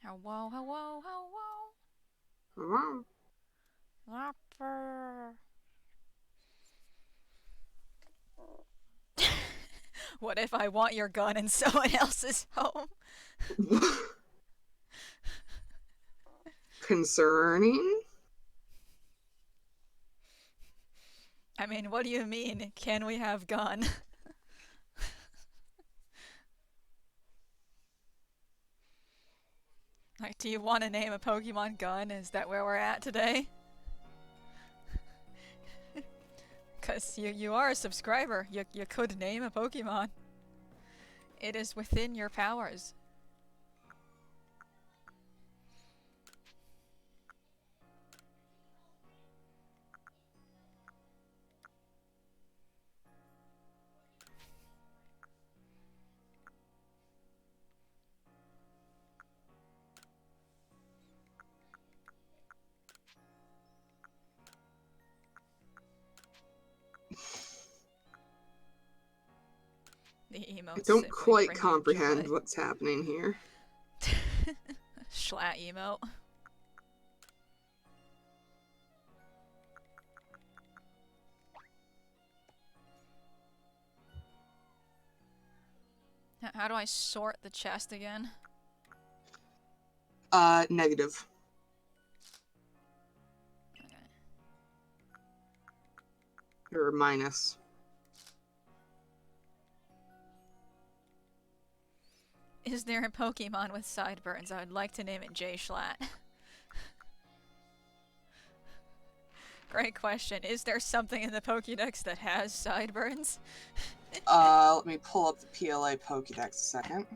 Hello, hello, Oh, hello. What if I want your gun in someone else's home? concerning? I mean, what do you mean? Can we have gun? Like, do you want to name a Pokemon gun? Is that where we're at today? Cause you are a subscriber. You could name a Pokemon. It is within your powers. The I emotes don't simply quite bring you comprehend joy. what's happening here. Schlat emote. How do I sort the chest again? Negative. Okay. Or minus. Is there a Pokemon with sideburns? I would like to name it J Schlatt. Great question. Is there something in the Pokédex that has sideburns? Let me pull up the PLA Pokédex a second.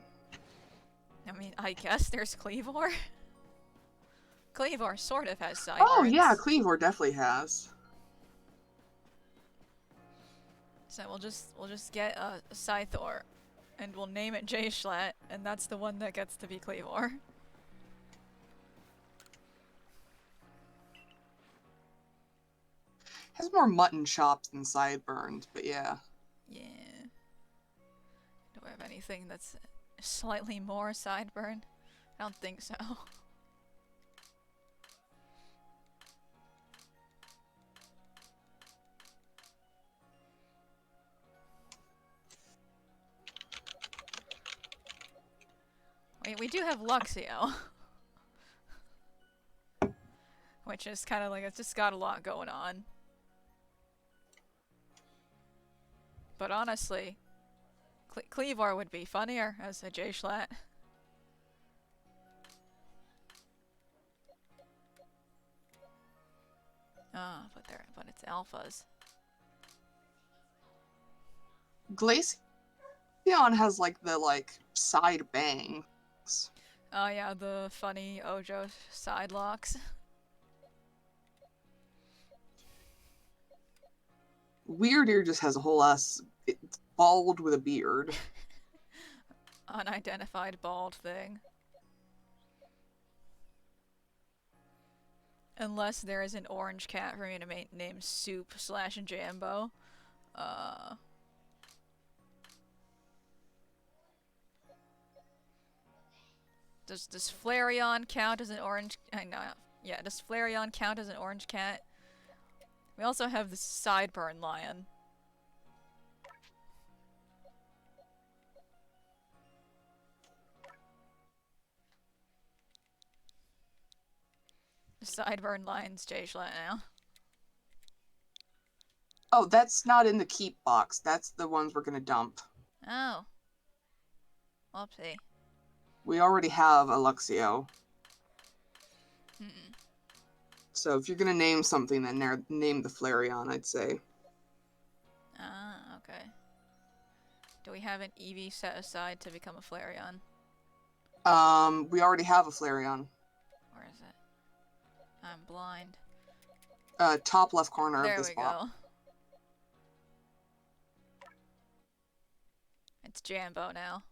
I mean, I guess there's Cleavor. Cleavor sort of has Oh yeah, sideburns. Cleavor definitely has. So we'll just get a Scythor and we'll name it J Schlatt, and that's the one that gets to be Cleavor. Has more mutton chops than sideburns, but yeah. Yeah. Do I have anything that's slightly more sideburn? I don't think so. We do have Luxio, which is kind of like it's just got a lot going on. But honestly, Cleavor would be funnier as a J Schlatt. But it's alphas. Glaceon has like the side bangs. Oh yeah, the funny Ojo side locks. Weirdeer just has a whole ass. It's bald with a beard. Unidentified bald thing. Unless there is an orange cat for me to name Soup slash Jambo. Uh, does Flareon count as an orange? No, yeah. Does Flareon count as an orange cat? We also have the Sideburn Lion. The Sideburn Lion's J Schlatt now. Oh, that's not in the keep box. That's the ones we're gonna dump. Oh, whoopsie. We already have a Luxio. Hmm. So if you're gonna name something, then name the Flareon, I'd say. Ah, okay. Do we have an Eevee set aside to become a Flareon? We already have a Flareon. Where is it? I'm blind. Top left corner of There this we box. go. It's Jambo now.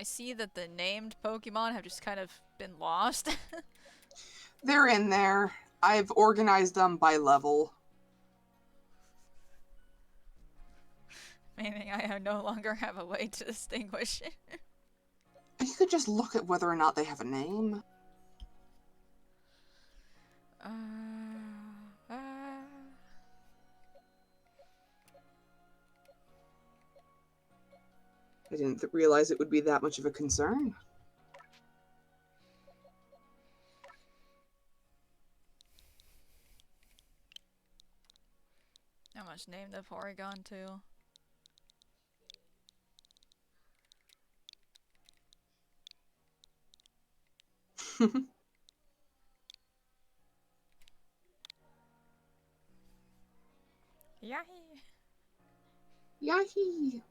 I see that the named Pokemon have just kind of been lost. They're in there. I've organized them by level. Meaning I no longer have a way to distinguish. You could just look at whether or not they have a name. uh, uh... I didn't realize it would be that much of a concern. How much named the Porygon too? Yahi! Yahi!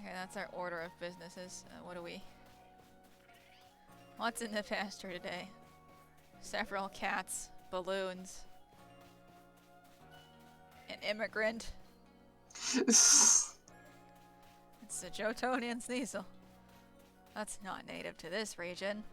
Okay, that's our order of businesses. What do we... What's in the pasture today? Several cats, balloons, an immigrant. It's the Jotonian Sneasel. That's not native to this region.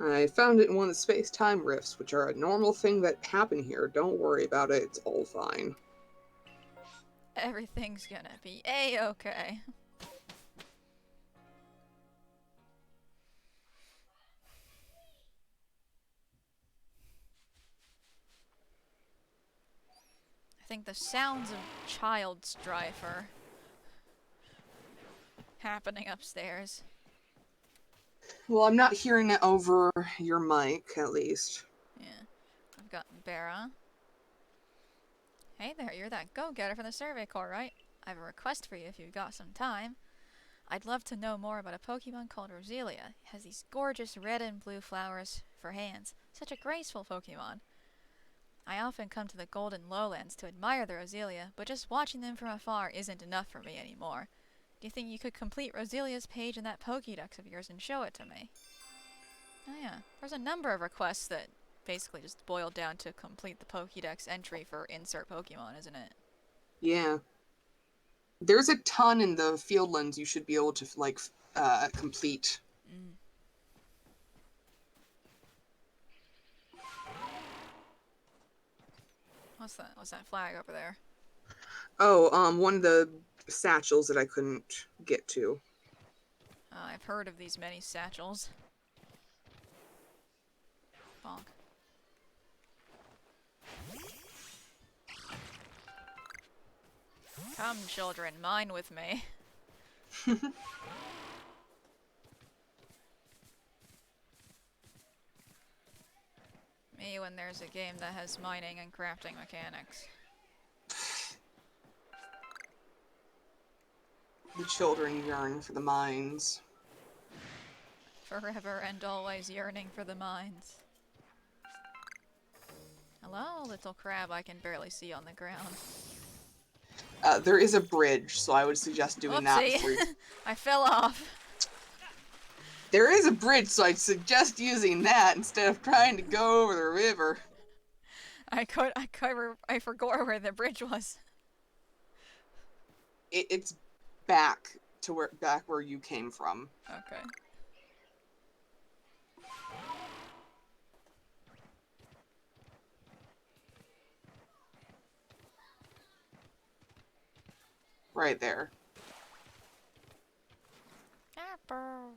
I found it in one of the space-time rifts, which are a normal thing that happen here. Don't worry about it, it's all fine. Everything's gonna be A-okay. I think the sounds of child strife are happening upstairs. Well, I'm not hearing it over your mic, at least. Yeah. I've got Bera. Hey there, you're that go-getter from the Survey Corps, right? I have a request for you if you've got some time. I'd love to know more about a Pokemon called Roselia. It has these gorgeous red and blue flowers for hands. Such a graceful Pokemon. I often come to the Golden Lowlands to admire the Roselia, but just watching them from afar isn't enough for me anymore. Do you think you could complete Roselia's page in that Pokédex of yours and show it to me? Oh yeah, there's a number of requests that basically just boiled down to complete the Pokédex entry for insert Pokemon, isn't it? Yeah. There's a ton in the Fieldlands you should be able to, like, complete. Mm. What's that? What's that flag over there? Oh, one of the satchels that I couldn't get to. I've heard of these many satchels. Bonk. Come, children, mine with me. Me when there's a game that has mining and crafting mechanics. The children yearn for the mines. Forever and always yearning for the mines. Hello, little crab I can barely see on the ground. There is a bridge, so I would suggest doing that before you... I fell off. There is a bridge, so I'd suggest using that instead of trying to go over the river. I forgot where the bridge was. It's back where you came from. Okay. Right there. Apple.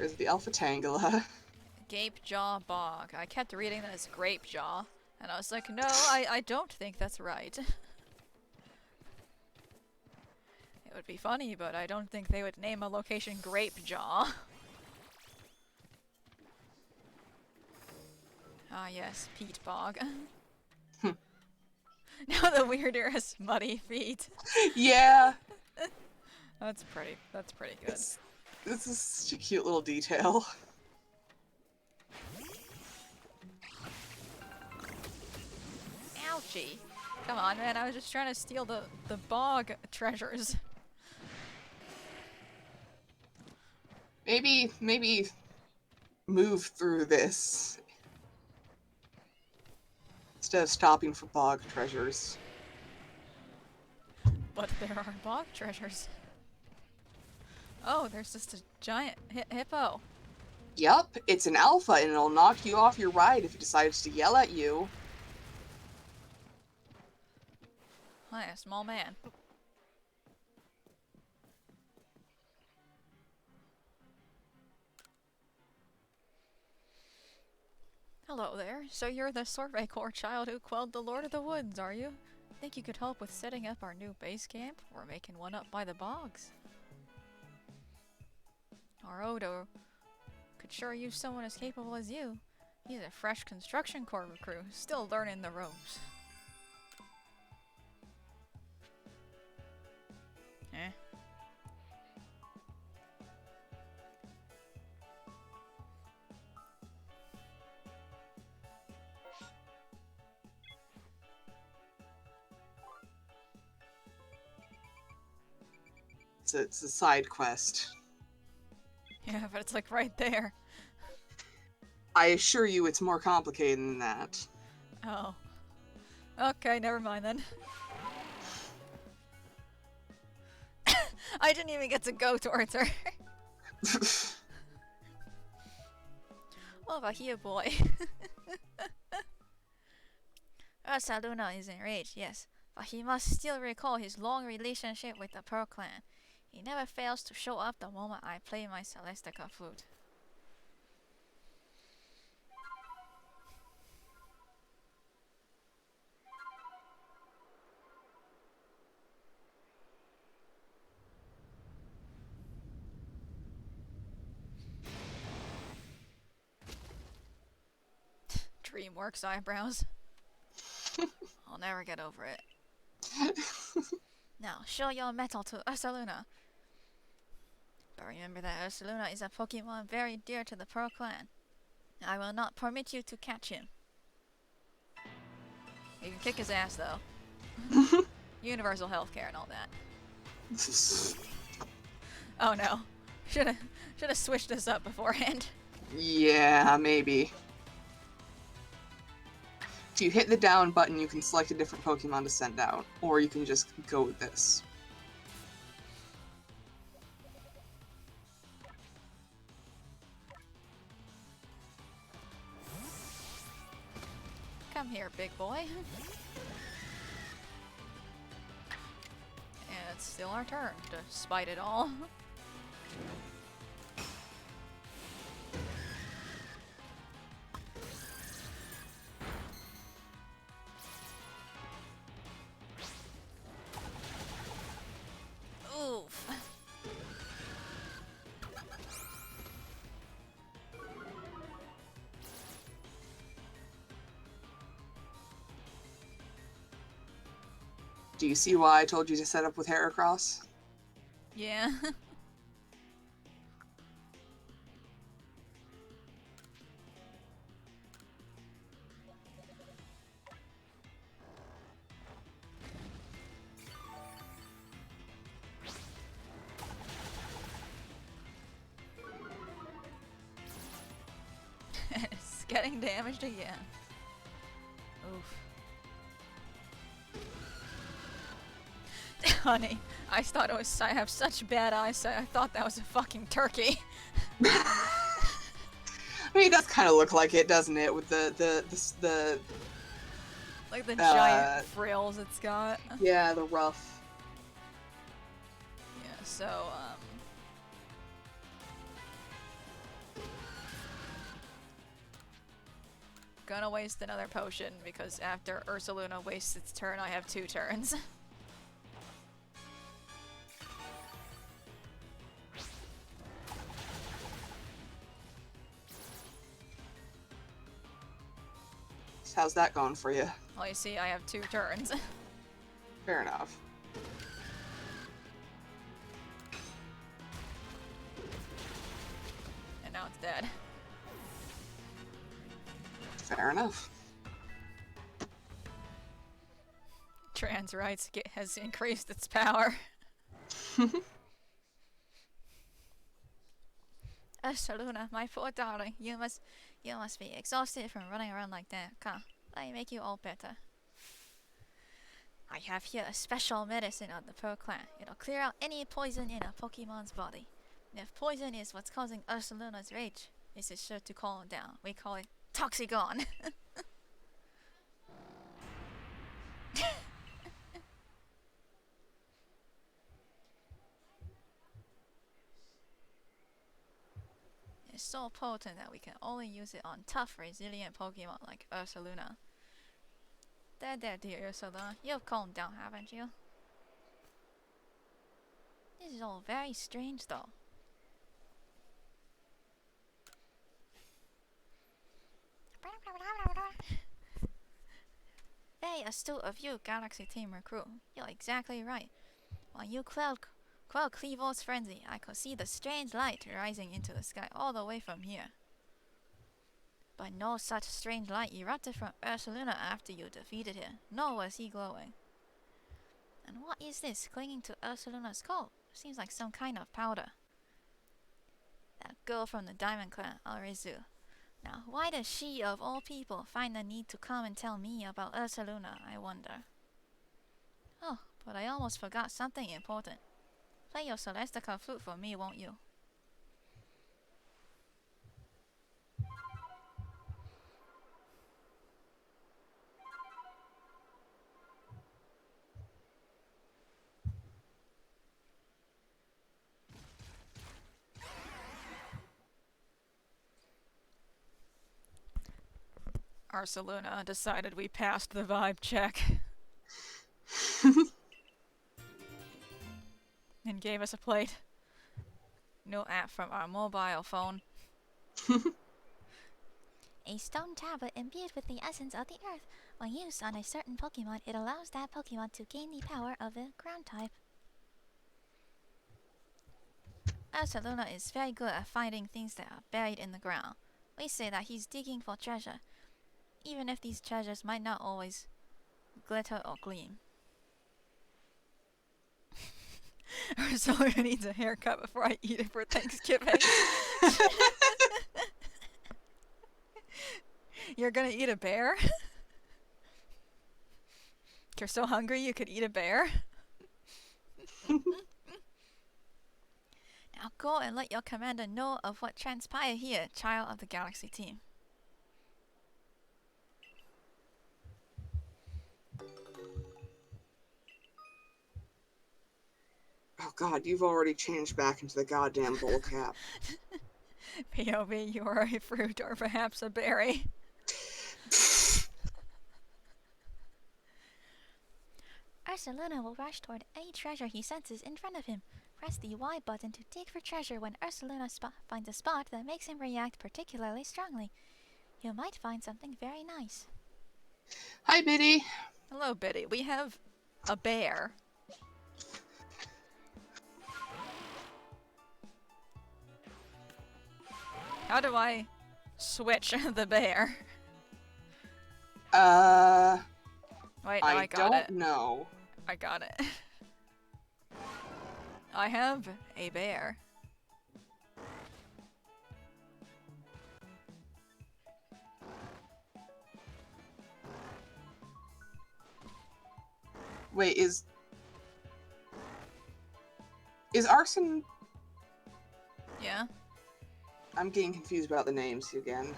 There's the Alpha Tangela. Gape Jaw Bog. I kept reading that as Grape Jaw. And I was like, no, I don't think that's right. It would be funny, but I don't think they would name a location Grapejaw. Ah yes, Peat Bog. Now the weirdest muddy feet. Yeah, That's pretty good. this is such a cute little detail. Ouchie. Come on, man, I was just trying to steal the bog treasures. Maybe move through this instead of stopping for bog treasures. But there are bog treasures. Oh, there's just a giant hippo. Yup, it's an alpha and it'll knock you off your ride if it decides to yell at you. Hi, a small man. Hello there. So you're the Survey Corps child who quelled the Lord of the Woods, are you? Think you could help with setting up our new base camp? Or making one up by the bogs? Our Odo could sure use someone as capable as you. He's a fresh construction corps recruit, still learning the ropes. Eh? It's a side quest. Yeah, but it's like right there. I assure you it's more complicated than that. Oh. Okay, never mind then. I didn't even get to go towards her. Oh, Bahia boy. Saluna is enraged, yes, but he must still recall his long relationship with the Pearl Clan. He never fails to show up the moment I play my Celestica flute. DreamWorks eyebrows. I'll never get over it. Now, show your mettle to Ursaluna. But remember that Ursaluna is a Pokemon very dear to the Pearl Clan. I will not permit you to catch him. You can kick his ass, though. Universal healthcare and all that. Oh no. Should've switched this up beforehand. Yeah, maybe. If you hit the down button, you can select a different Pokemon to send out, or you can just go with this. Come here, big boy. And it's still our turn, despite it all. Oof. Do you see why I told you to set up with Heracross? Yeah. It's getting damaged again. Oof. Honey, I thought it was. I have such bad eyesight. I thought that was a fucking turkey. I mean, it does kind of look like it, doesn't it? With the Like the giant frills it's got. yeah, the ruff. Yeah, so, gonna waste another potion because after Ursaluna wastes its turn, I have 2 turns. So how's that going for you? Well, you see, I have 2 turns. Fair enough. And now it's dead. Fair enough. Trans rights has increased its power. Ursaluna, my poor darling, you must be exhausted from running around like that. Come, let me make you all better. I have here a special medicine of the Pearl Clan. It'll clear out any poison in a Pokemon's body. And if poison is what's causing Ursaluna's rage, this is sure to calm down. We call it Toxigon. It's so potent that we can only use it on tough, resilient Pokemon like Ursaluna. There, dear Ursaluna. You've calmed down, haven't you? This is all very strange, though. Very astute of you, Galaxy Team Recruit. You're exactly right. While you quell Cleavor's frenzy, I could see the strange light rising into the sky all the way from here. But no such strange light erupted from Ursaluna after you defeated him, nor was he glowing. And what is this clinging to Ursaluna's coat? Seems like some kind of powder. That girl from the Diamond Clan, Arizu. Now, why does she, of all people, find the need to come and tell me about Ursaluna, I wonder? Oh, but I almost forgot something important. Play your Celestica flute for me, won't you? Ursaluna decided we passed the vibe check. And gave us a plate. No app from our mobile phone. A stone tablet imbued with the essence of the earth. When used on a certain Pokemon, it allows that Pokemon to gain the power of the ground type. Ursaluna is very good at finding things that are buried in the ground. We say that he's digging for treasure, even if these treasures might not always glitter or gleam. Ursaluna needs a haircut before I eat it for Thanksgiving. You're gonna eat a bear? You're so hungry you could eat a bear? Now go and let your commander know of what transpired here, child of the Galaxy Team. Oh god, you've already changed back into the goddamn bull cap. POV, you are a fruit or perhaps a berry. Ursaluna will rush toward any treasure he senses in front of him. Press the Y button to dig for treasure when Ursaluna finds a spot that makes him react particularly strongly. You might find something very nice. Hi, Biddy. Hello, Biddy. We have a bear. How do I switch the bear? Wait, no, I got it. don't know. I got it. I have a bear. Wait, is Arson... Yeah? I'm getting confused about the names again.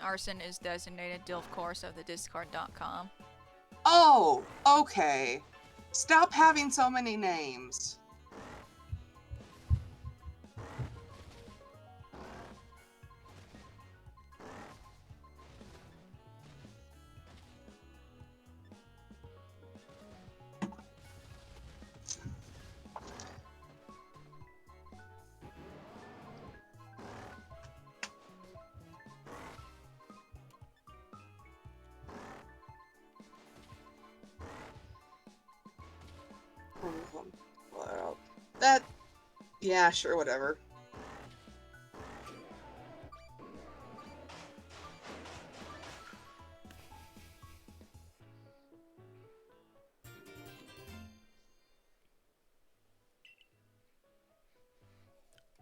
Arson is designated Dilf Course of the Discord.com. Oh, okay. Stop having so many names. That... Yeah, sure, whatever.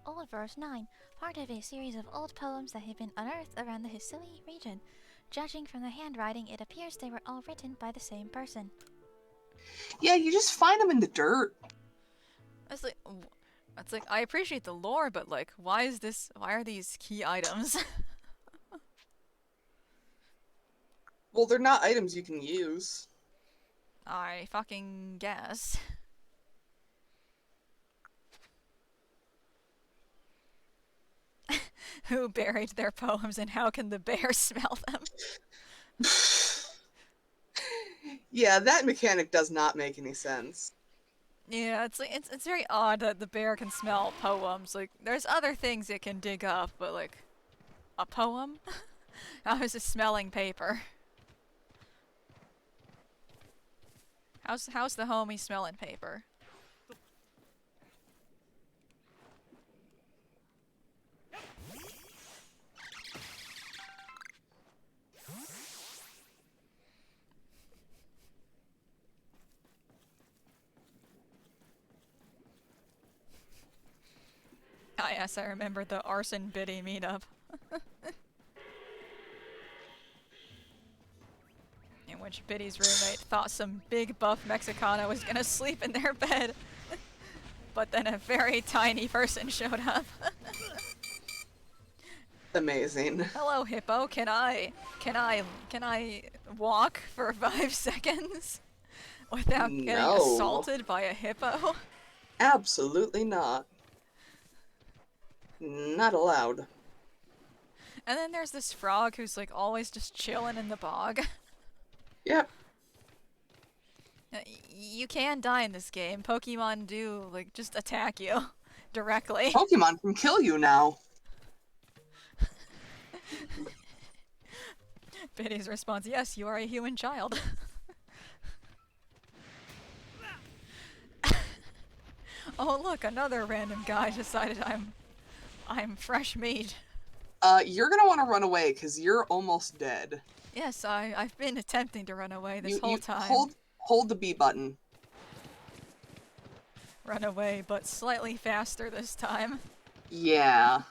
Old verse 9, part of a series of old poems that have been unearthed around the Hisili region. Judging from the handwriting, it appears they were all written by the same person. Yeah, you just find them in the dirt. It's like I appreciate the lore, but like, why are these key items? Well, they're not items you can use. I fucking guess. Who buried their poems and how can the bear smell them? Yeah, that mechanic does not make any sense. Yeah, it's very odd that the bear can smell poems. Like, there's other things it can dig up, but like, a poem? How is it smelling paper? How's the homie smelling paper? Ah, yes, I remember the arson biddy meetup. In which Biddy's roommate thought some big buff Mexicana was gonna sleep in their bed. But then a very tiny person showed up. Amazing. Hello, hippo. Can I walk for 5 seconds without getting No. assaulted by a hippo? Absolutely not. Not allowed. And then there's this frog who's like always just chilling in the bog. Yep. You can die in this game. Pokemon do like just attack you directly. Pokemon can kill you now. Biddy's response: yes, you are a human child. Oh look, another random guy decided I'm fresh meat. You're gonna want to run away because you're almost dead. Yes, I've been attempting to run away this You whole time. hold the B button. Run away, but slightly faster this time. Yeah.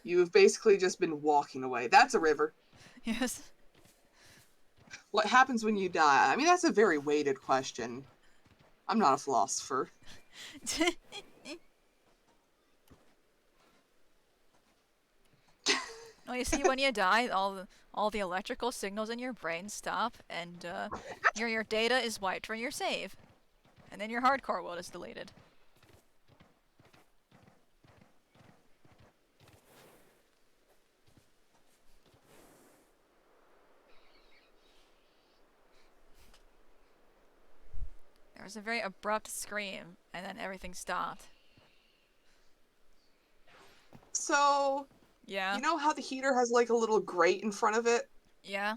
You've basically just been walking away. That's a river. Yes. What happens when you die? I mean, that's a very weighted question. I'm not a philosopher. Well, you see, when you die, all the electrical signals in your brain stop, and your data is wiped from your save, and then your hardcore world is deleted. There was a very abrupt scream, and then everything stopped. So, Yeah. you know how the heater has like a little grate in front of it? Yeah.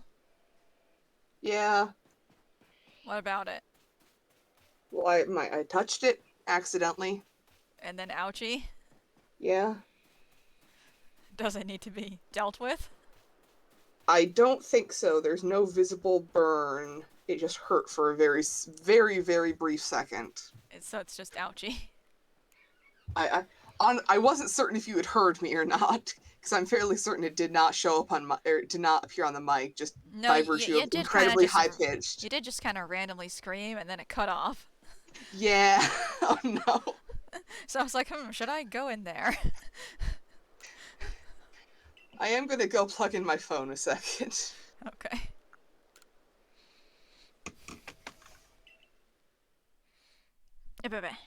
Yeah. What about it? Well, I touched it accidentally. And then ouchie. Yeah. Does it need to be dealt with? I don't think so. There's no visible burn. It just hurt for a very, very, very brief second. So it's just ouchie. I wasn't certain if you had heard me or not, because I'm fairly certain it did not show up on my, or it did not appear on the mic, just No, by virtue of incredibly high pitched. You did just kind of randomly scream, and then it cut off. Yeah. Oh no. So I was like, should I go in there? I am gonna go plug in my phone a second. Okay. Bye-bye.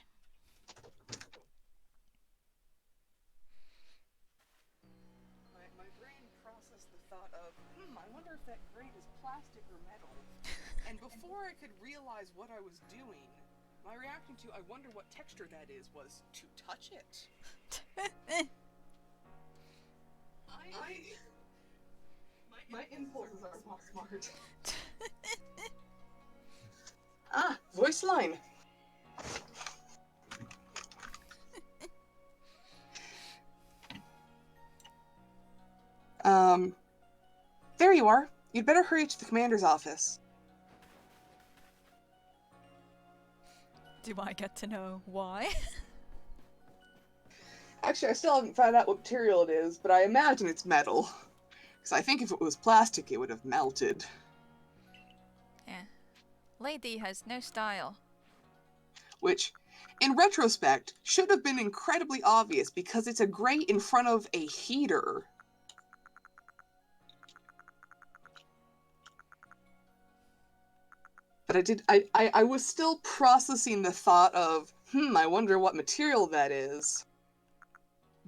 My brain processed the thought of, I wonder if that grate is plastic or metal. And before I could realize what I was doing, my reaction to I wonder what texture that is was to touch it. My impulses are not smart. voice line. There you are. You'd better hurry to the commander's office. Do I get to know why? Actually, I still haven't found out what material it is, but I imagine it's metal. Because I think if it was plastic, it would have melted. Yeah. Lady has no style. Which, in retrospect, should have been incredibly obvious because it's a grate in front of a heater. But I was still processing the thought of, I wonder what material that is,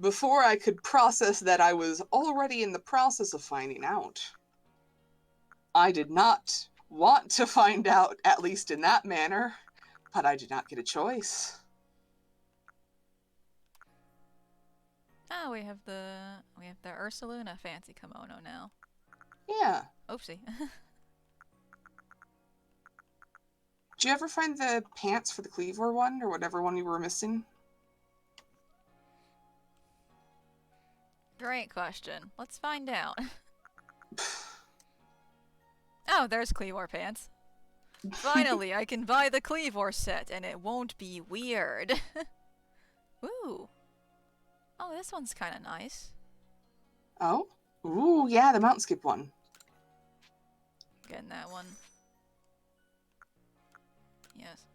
before I could process that I was already in the process of finding out. I did not want to find out, at least in that manner, but I did not get a choice. Oh, we have the Ursuluna fancy kimono now. Yeah. Oopsie. Did you ever find the pants for the Cleavor one, or whatever one you were missing? Great question. Let's find out. Oh, there's Cleavor pants. Finally, I can buy the Cleavor set, and it won't be weird. Ooh. Oh, this one's kind of nice. Oh? Ooh, yeah, the mountain skip one. Getting that one. Yes.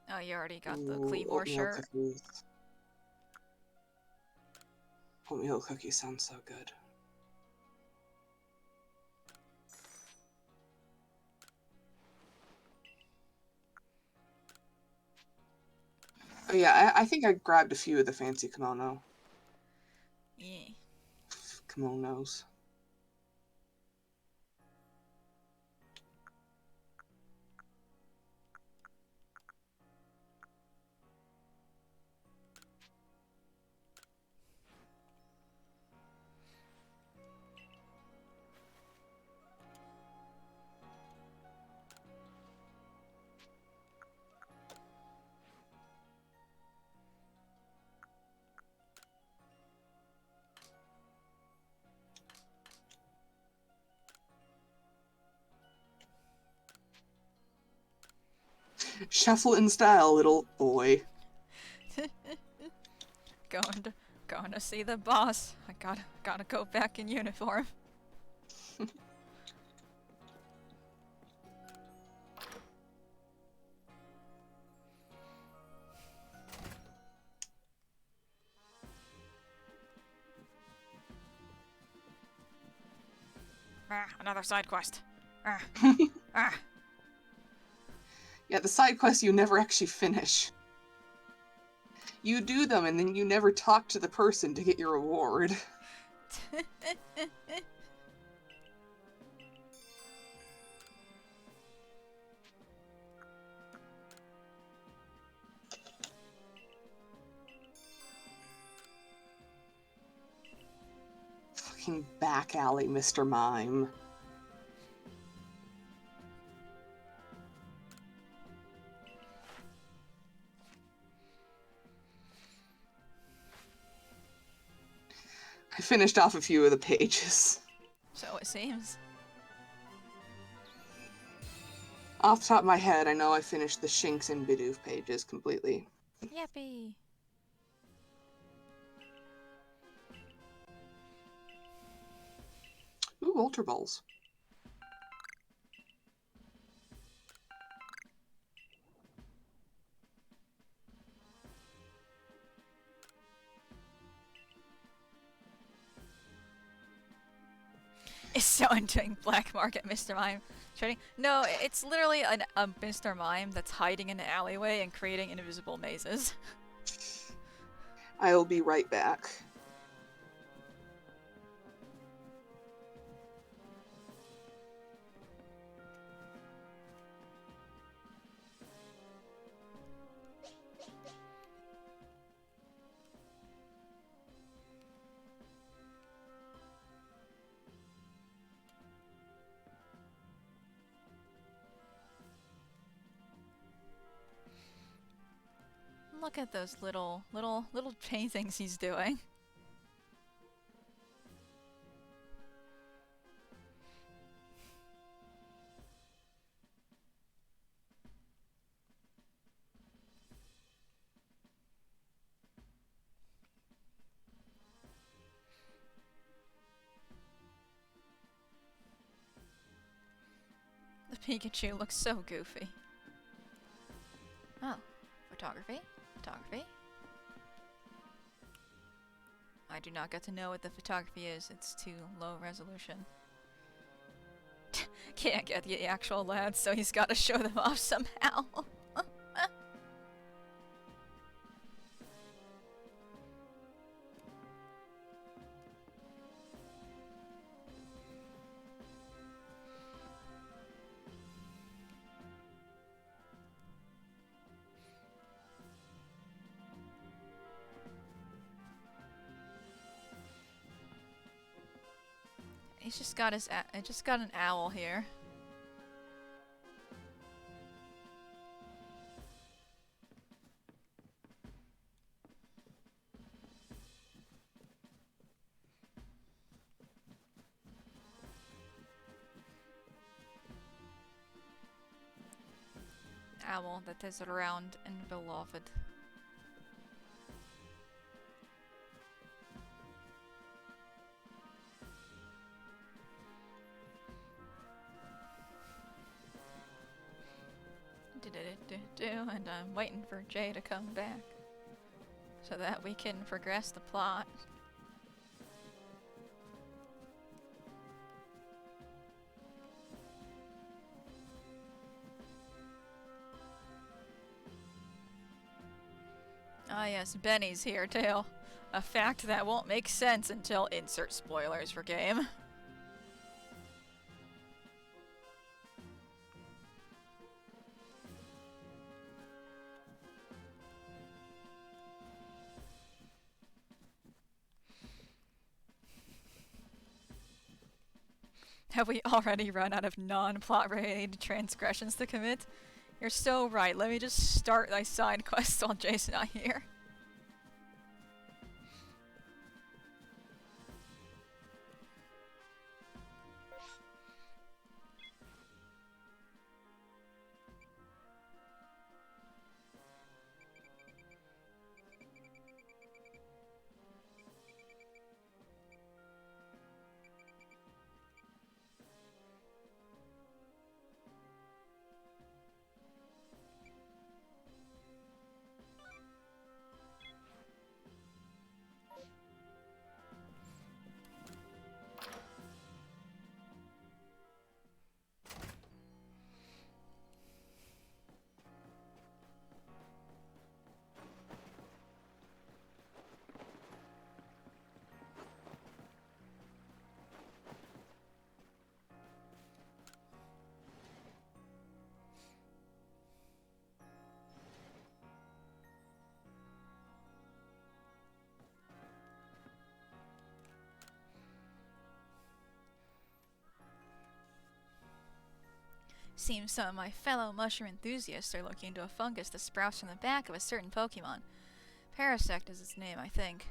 Oh, you already got the Cleavor oatmeal shirt. cookies. Oatmeal cookies sound so good. Oh yeah, I think I grabbed a few of the fancy kimonos. Shuffle in style, little boy. Going to see the boss. I gotta go back in uniform. Another side quest. Yeah, the side quests you never actually finish. You do them and then you never talk to the person to get your reward. Fucking back alley, Mr. Mime. I finished off a few of the pages. So it seems. Off the top of my head, I know I finished the Shinx and Bidoof pages completely. Yippee. Ooh, Ultra Balls. It's so enjoying Black Market Mr. Mime trading. No, it's literally a Mr. Mime that's hiding in an alleyway and creating invisible mazes. I'll be right back. Look at those little paintings he's doing. The Pikachu looks so goofy. Oh, photography? Photography? I do not get to know what the photography is. It's too low resolution. Can't get the actual lads, so he's got to show them off somehow. He's just got his just got an owl here. Owl that is round and beloved. And I'm waiting for Jay to come back so that we can progress the plot. Ah yes, Benny's here too. A fact that won't make sense until insert spoilers for game. Have we already run out of non-plot related transgressions to commit? You're so right. Let me just start thy side quests while Jay's not here. Seems some of my fellow mushroom enthusiasts are looking into a fungus that sprouts from the back of a certain Pokemon. Parasect is its name, I think.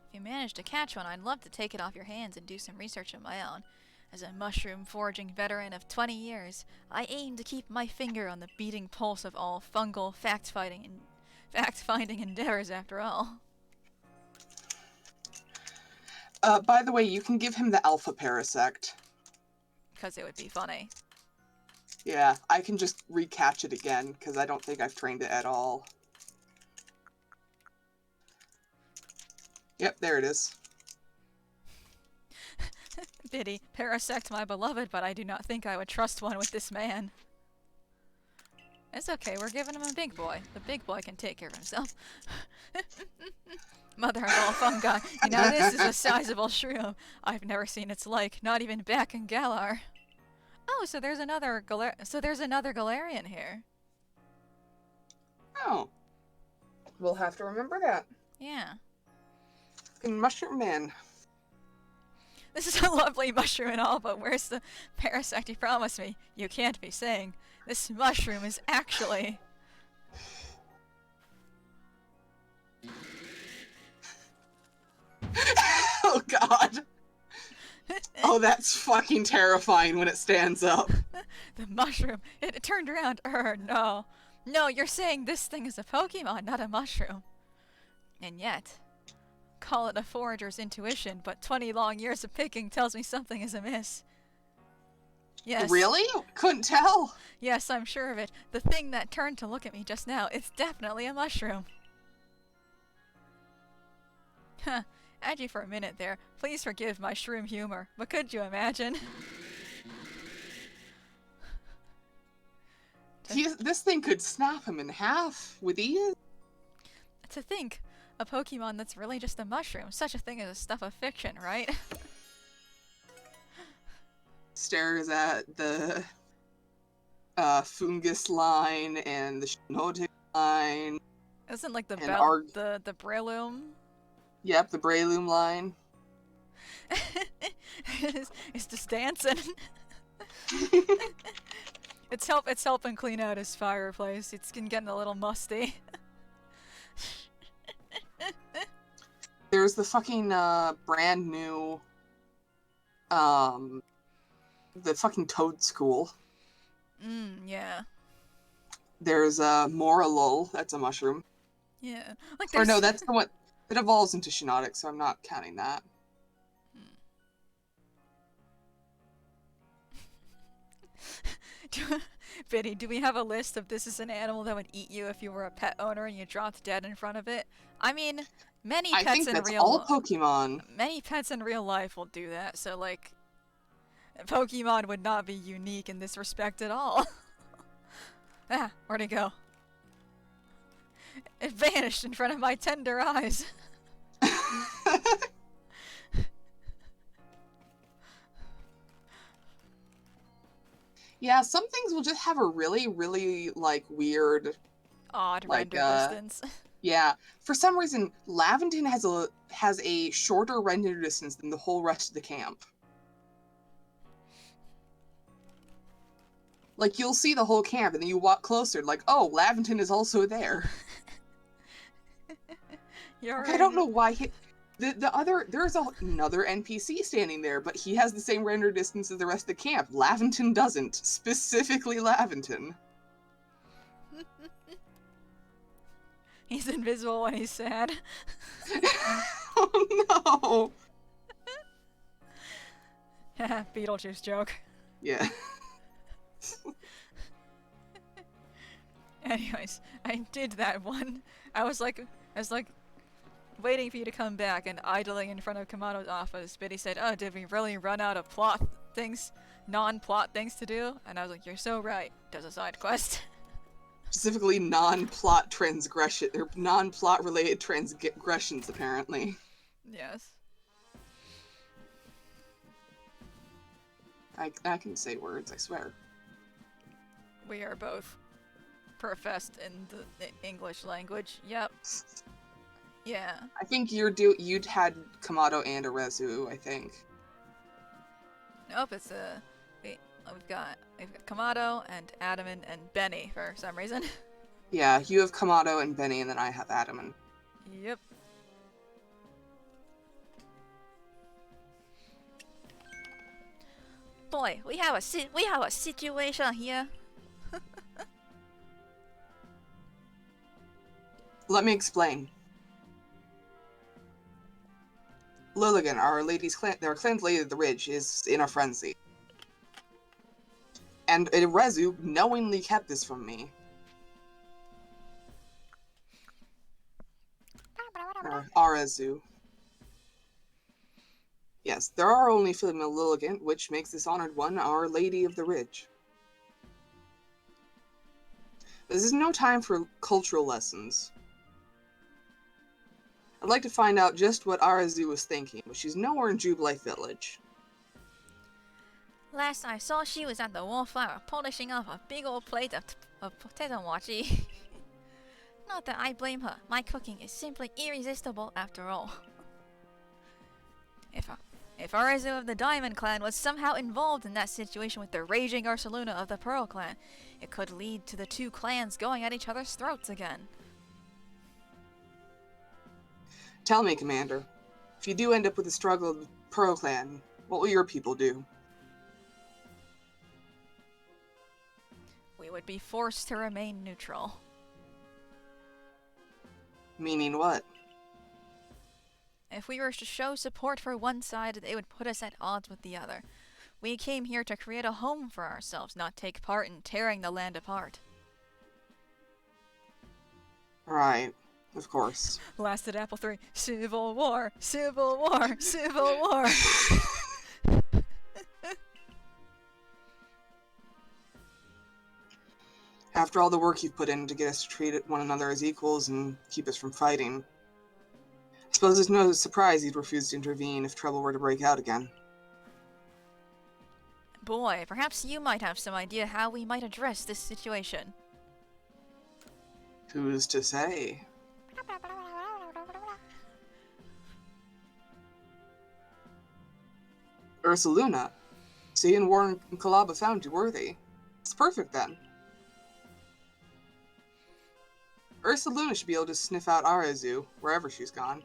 If you manage to catch one, I'd love to take it off your hands and do some research of my own. As a mushroom foraging veteran of 20 years, I aim to keep my finger on the beating pulse of all fungal fact-finding endeavors after all. By the way, you can give him the Alpha Parasect. Because it would be funny. Yeah, I can just recatch it again, because I don't think I've trained it at all. Yep, there it is. Biddy, Parasect my beloved, but I do not think I would trust one with this man. It's okay, we're giving him a big boy. The big boy can take care of himself. Mother of all fungi, you know this is a sizable shroom. I've never seen its like, not even back in Galar. Oh, so there's another Galarian here. Oh. We'll have to remember that. Yeah. Fucking Mushroom Man. This is a lovely mushroom and all, but where's the parasect you promised me? You can't be saying. This mushroom is actually... Oh god. Oh, that's fucking terrifying when it stands up. The mushroom. It turned around. No. No, you're saying this thing is a Pokemon, not a mushroom. And yet, call it a forager's intuition, but 20 long years of picking tells me something is amiss. Yes. Really? Couldn't tell. Yes, I'm sure of it. The thing that turned to look at me just now, it's definitely a mushroom. Huh. Had you for a minute there. Please forgive my shroom humor, but could you imagine? This thing could snap him in half with ease. To think, a Pokemon that's really just a mushroom. Such a thing as a stuff of fiction, right? Stares at the fungus line and the Shinotic line. Isn't like the the Breloom? Yep, the Breloom line. It's just dancing. It's helping clean out his fireplace. It's getting a little musty. There's the fucking brand new the fucking Toad School. Yeah. There's Moralul, that's a mushroom. Yeah. Like Or no, that's the one it evolves into Shinotic, so I'm not counting that. Biddy, do we have a list of this is an animal that would eat you if you were a pet owner and you dropped dead in front of it? I mean, many pets I think in that's real all Pokemon. Many pets in real life will do that, so like Pokemon would not be unique in this respect at all. Ah, where'd it go? It vanished in front of my tender eyes. Yeah, some things will just have a really, really, like, weird... Odd render distance. Yeah. For some reason, Laventon has a shorter render distance than the whole rest of the camp. Like, you'll see the whole camp, and then you walk closer, like, oh, Laventon is also there. Like, I don't know why there's another NPC standing there, but he has the same render distance as the rest of the camp. Laventon doesn't. Specifically Laventon. He's invisible when he's sad. Oh no! Beetlejuice joke. Yeah. Anyways, I did that one. I was like waiting for you to come back and idling in front of Kamado's office. Biddy said, "Oh, did we really run out of non-plot things to do?" And I was like, "You're so right. Does a side quest." Specifically non-plot transgression, or non-plot related transgressions, apparently. Yes. I can say words, I swear. We are both professed in the English language. Yep. Yeah. I think you'd had Kamado and a Rezu, I think. Nope, it's we've got Kamado and Adaman and Benny for some reason. Yeah, you have Kamado and Benny, and then I have Adaman. Yep. Boy, we have a situation here. Let me explain. Lilligan, our clan's lady of the Ridge, is in a frenzy. And Rezu knowingly kept this from me. Or Arezu. Yes, there are only female Lilligan, which makes this honored one our Lady of the Ridge. This is no time for cultural lessons. I'd like to find out just what Arezu was thinking, but she's nowhere in Jubilife Village. Last I saw, she was at the wallflower, polishing off a big old plate of potato mochi. Not that I blame her. My cooking is simply irresistible after all. If Arezu of the Diamond Clan was somehow involved in that situation with the raging Ursaluna of the Pearl Clan, it could lead to the two clans going at each other's throats again. Tell me, Commander, if you do end up with a struggle with Pearl Clan, what will your people do? We would be forced to remain neutral. Meaning what? If we were to show support for one side, it would put us at odds with the other. We came here to create a home for ourselves, not take part in tearing the land apart. Right, of course. Lasted Apple III. Civil War! Civil War! Civil War! After all the work you've put in to get us to treat one another as equals and keep us from fighting, I suppose it's no surprise you'd refuse to intervene if trouble were to break out again. Boy, perhaps you might have some idea how we might address this situation. Who's to say? Ursaluna, see and Warren and Kalaba found you worthy. It's perfect then. Ursaluna should be able to sniff out Arazu wherever she's gone.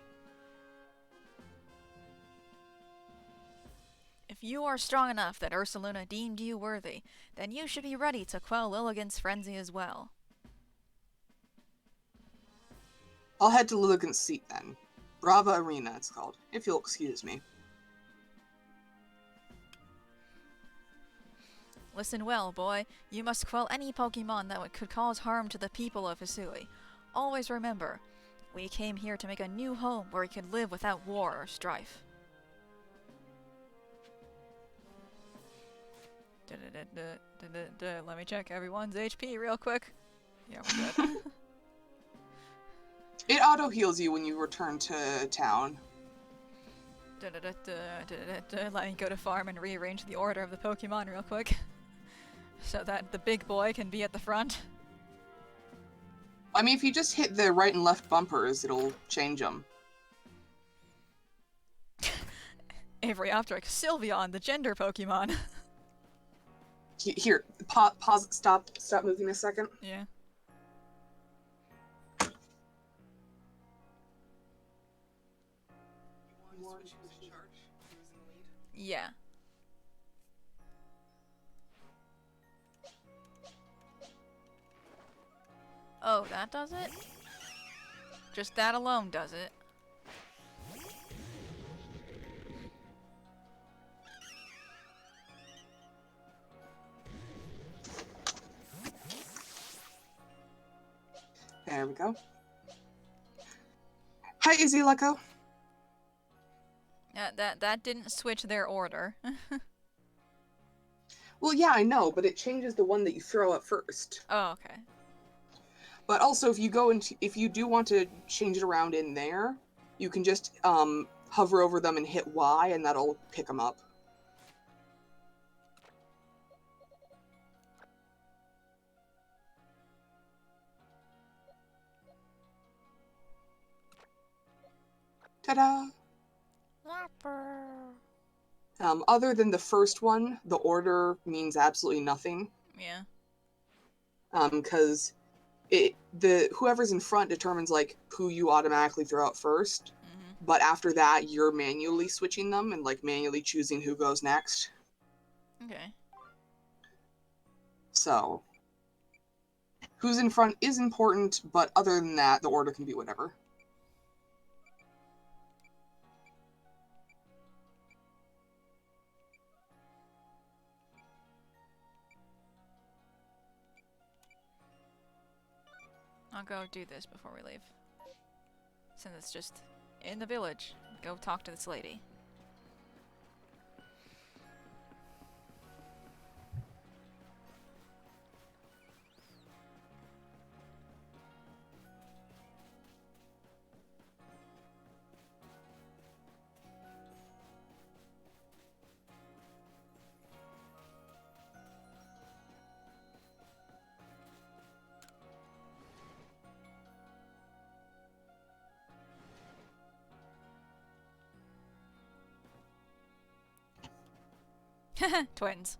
If you are strong enough that Ursaluna deemed you worthy, then you should be ready to quell Lilligant's frenzy as well. I'll head to Lilligant's seat then. Brava Arena, it's called, if you'll excuse me. Listen well, boy. You must quell any Pokemon that could cause harm to the people of Hisui. Always remember, we came here to make a new home where we could live without war or strife. Let me check everyone's HP real quick. Yeah, we're good. It auto-heals you when you return to town. Let me go to farm and rearrange the order of the Pokemon real quick. So that the big boy can be at the front. I mean, if you just hit the right and left bumpers, it'll change them. Avery Optrix, Sylveon, the gender Pokemon. Here, pause, stop moving a second. Yeah. Yeah. Oh, that does it? Just that alone does it. There we go. Hi, Izzy Lecco. That didn't switch their order. Well, yeah, I know, but it changes the one that you throw up first. Oh, okay. But also, if you do want to change it around in there, you can just hover over them and hit Y, and that'll pick them up. Ta-da! Other than the first one, the order means absolutely nothing. Yeah. Because whoever's in front determines like who you automatically throw out first. Mm-hmm. But after that, you're manually switching them and like manually choosing who goes next. Okay. So, who's in front is important, but other than that, the order can be whatever. I'll go do this before we leave. Since it's just in the village. Go talk to this lady. Twins.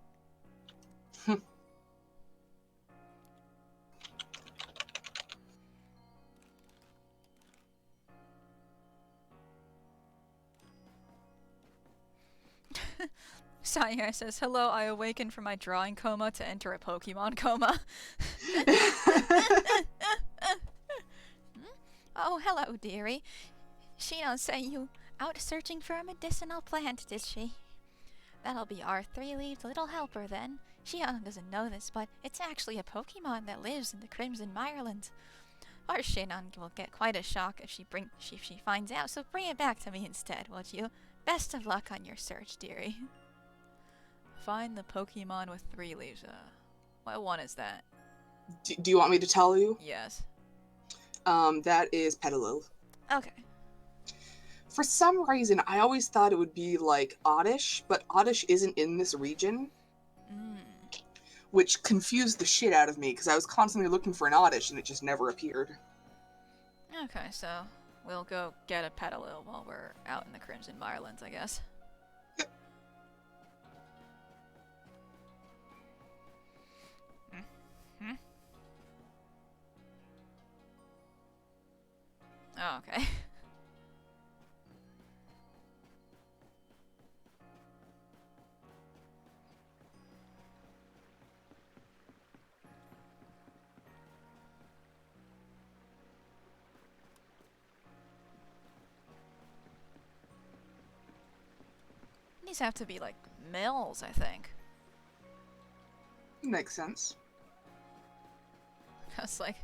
Sayai says, hello, I awaken from my drawing coma to enter a Pokemon coma. Oh, hello, dearie. She don't say you out searching for a medicinal plant, did she? That'll be our three-leaved little helper, then. She doesn't know this, but it's actually a Pokemon that lives in the Crimson Mireland. Our Shinon will get quite a shock if she finds out, so bring it back to me instead, would you? Best of luck on your search, dearie. Find the Pokemon with 3 leaves. What one is that? Do you want me to tell you? Yes. That is Petalil. Okay. For some reason, I always thought it would be like Oddish, but Oddish isn't in this region. Which confused the shit out of me, because I was constantly looking for an Oddish and it just never appeared. Okay, so we'll go get a Petalil while we're out in the Crimson Mirelands, I guess. Yep. Oh, okay. These have to be like mills, I think. Makes sense. Because, like,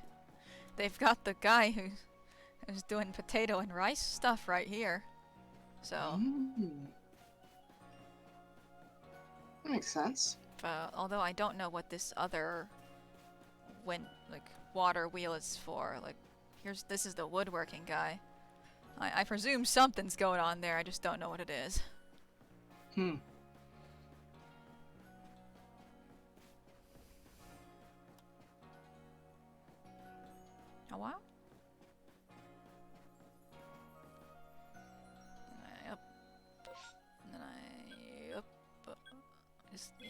they've got the guy who's doing potato and rice stuff right here. So. That makes sense. Although I don't know what this other water wheel is for. Like, this is the woodworking guy. I presume something's going on there. I just don't know what it is. Oh wow. Yep. And then yep. Just the.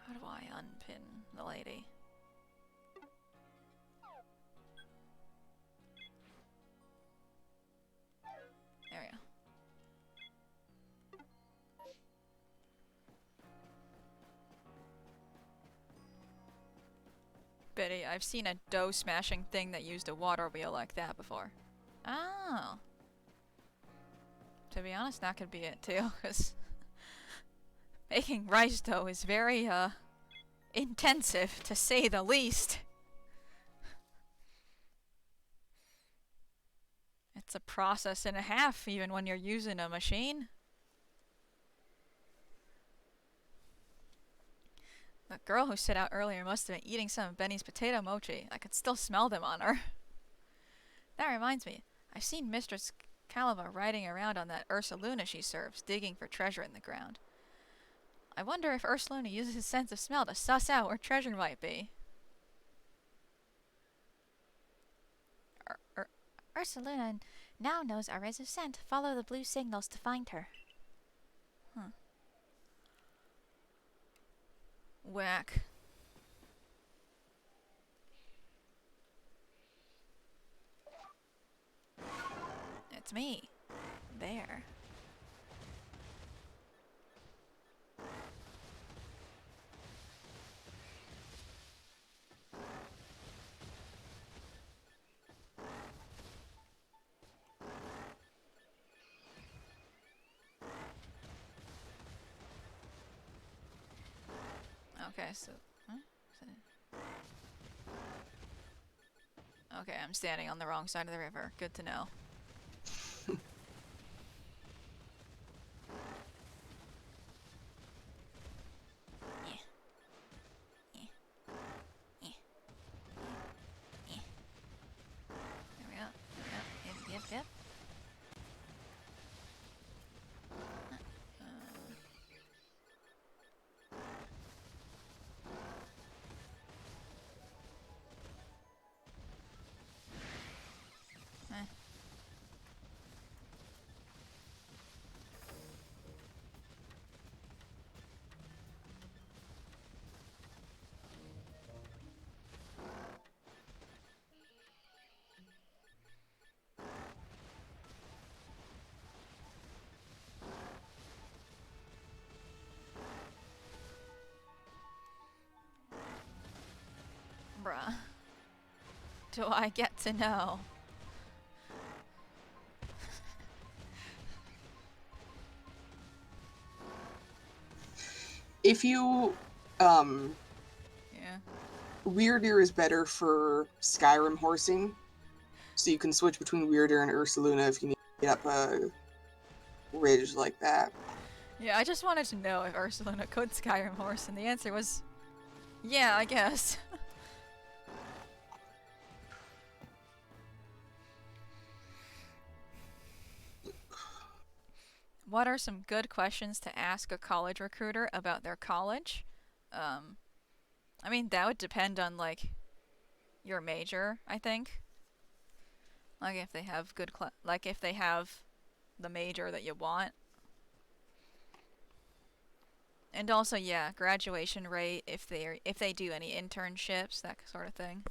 How do I unpin the lady? There we go. Betty, I've seen a dough smashing thing that used a water wheel like that before. Oh. To be honest, that could be it too, because making rice dough is very, intensive, to say the least. It's a process and a half, even when you're using a machine. The girl who sit out earlier must have been eating some of Benny's potato mochi. I could still smell them on her. That reminds me, I've seen Mistress Caliba riding around on that Ursaluna she serves, digging for treasure in the ground. I wonder if Ursaluna uses his sense of smell to suss out where treasure might be. Ursaluna now knows our res of scent. Follow the blue signals to find her. Whack. It's me. There. Okay, so... Huh? Okay, I'm standing on the wrong side of the river. Good to know. There we go. Yep. era do I get to know? If you, Yeah. Weirder is better for Skyrim horsing, so you can switch between Weirder and Ursaluna if you need to get up a ridge like that. Yeah, I just wanted to know if Ursuluna could Skyrim horse, and the answer was, yeah, I guess. What are some good questions to ask a college recruiter about their college? Um, I mean, that would depend on, like, your major, I think. Like, if they have good like, if they have the major that you want. And also, yeah, graduation rate, if they do any internships, that sort of thing.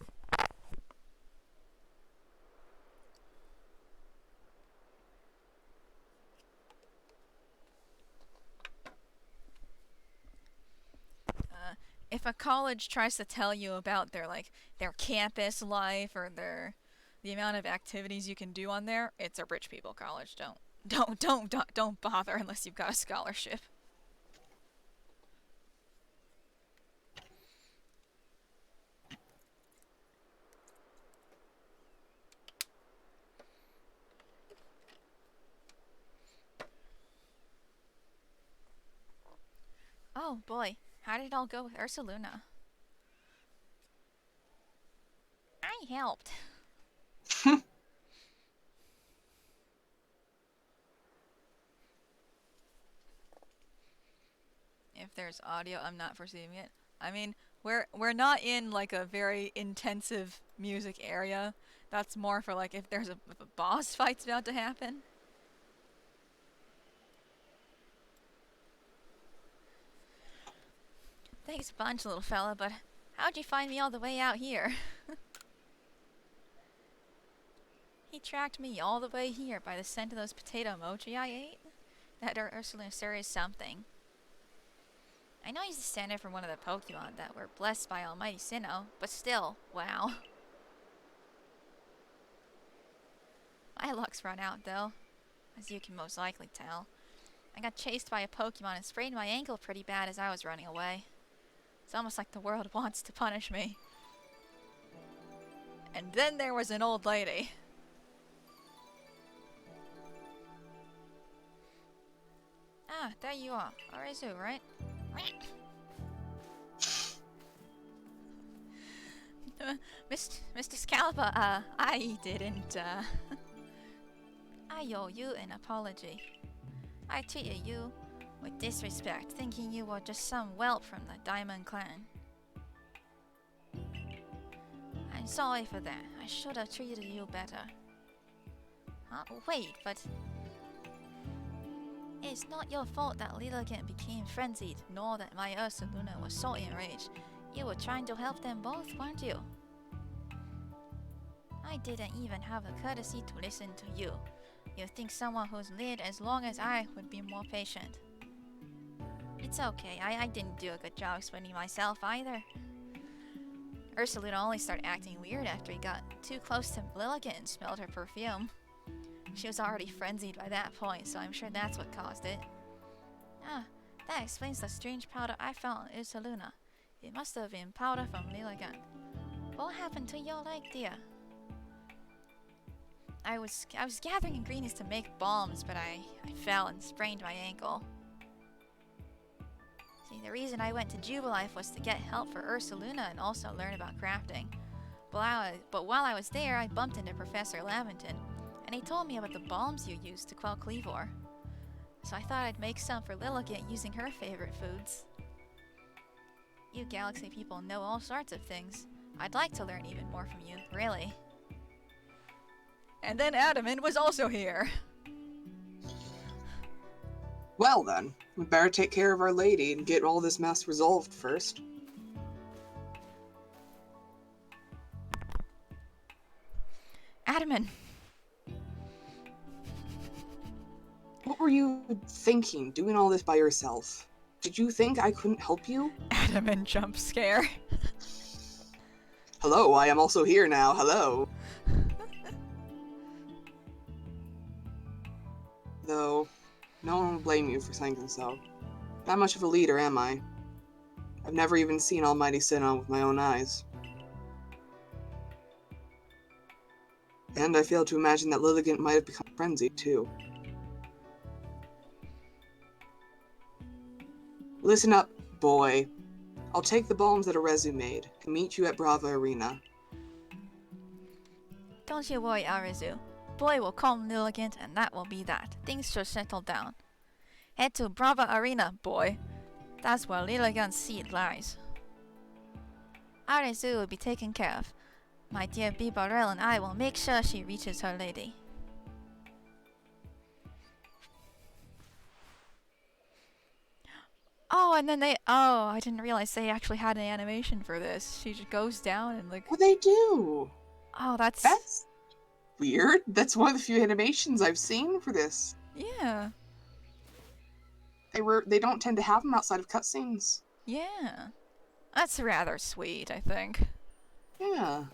If a college tries to tell you about their campus life or the amount of activities you can do on there, it's a rich people college. Don't bother unless you've got a scholarship. Oh boy, how did it all go with Ursaluna? I helped. If there's audio, I'm not perceiving it. I mean, we're not in like a very intensive music area. That's more for like if if a boss fight's about to happen. Thanks a bunch, little fella, but how'd you find me all the way out here? He tracked me all the way here by the scent of those potato mochi I ate. That Ursuluna sir is something. I know he's the standard for one of the Pokemon that were blessed by Almighty Sinnoh, but still, wow. My luck's run out, though, as you can most likely tell. I got chased by a Pokemon and sprained my ankle pretty bad as I was running away. It's almost like the world wants to punish me. And then there was an old lady. Ah, there you are. Arizu, right? Mr. Scalper, I didn't, I owe you an apology. I treated you with disrespect, thinking you were just some whelp from the Diamond Clan. I'm sorry for that. I should have treated you better. Wait, but... It's not your fault that Lilligant became frenzied, nor that my Ursaluna was so enraged. You were trying to help them both, weren't you? I didn't even have the courtesy to listen to you. You'd think someone who's lived as long as I would be more patient. It's okay, I didn't do a good job explaining myself either. Ursaluna only started acting weird after he got too close to Lilligant and smelled her perfume. She was already frenzied by that point, so I'm sure that's what caused it. Ah, that explains the strange powder I found in Ursaluna. It must have been powder from Lilligant. What happened to your leg, dear? I was gathering ingredients to make bombs, but I fell and sprained my ankle. See, the reason I went to Jubilife was to get help for Ursaluna and also learn about crafting. But while I was there, I bumped into Professor Laventon, and he told me about the bombs you used to quell Cleavor. So I thought I'd make some for Lilligant using her favorite foods. You Galaxy people know all sorts of things. I'd like to learn even more from you, really. And then Adamant was also here. Well then, we better take care of Our Lady and get all this mess resolved first. Adamant! What were you thinking, doing all this by yourself? Did you think I couldn't help you? Adamant jump scare. Hello, I am also here now. Hello. Though, no one will blame you for saying so. Not much of a leader, am I? I've never even seen Almighty Sinon with my own eyes. And I fail to imagine that Lilligant might have become frenzied, too. Listen up, boy. I'll take the bombs that Arezu made and meet you at Brava Arena. Don't you worry, Arezu. Boy will calm Lilligant and that will be that. Things should settle down. Head to Brava Arena, boy. That's where Lilligant's seat lies. Arezu will be taken care of. My dear Bibarel and I will make sure she reaches her lady. Oh, and then I didn't realize they actually had an animation for this. She just goes down and like... Well, they do! Oh, that's weird. That's one of the few animations I've seen for this. Yeah. They don't tend to have them outside of cutscenes. Yeah. That's rather sweet, I think. Yeah.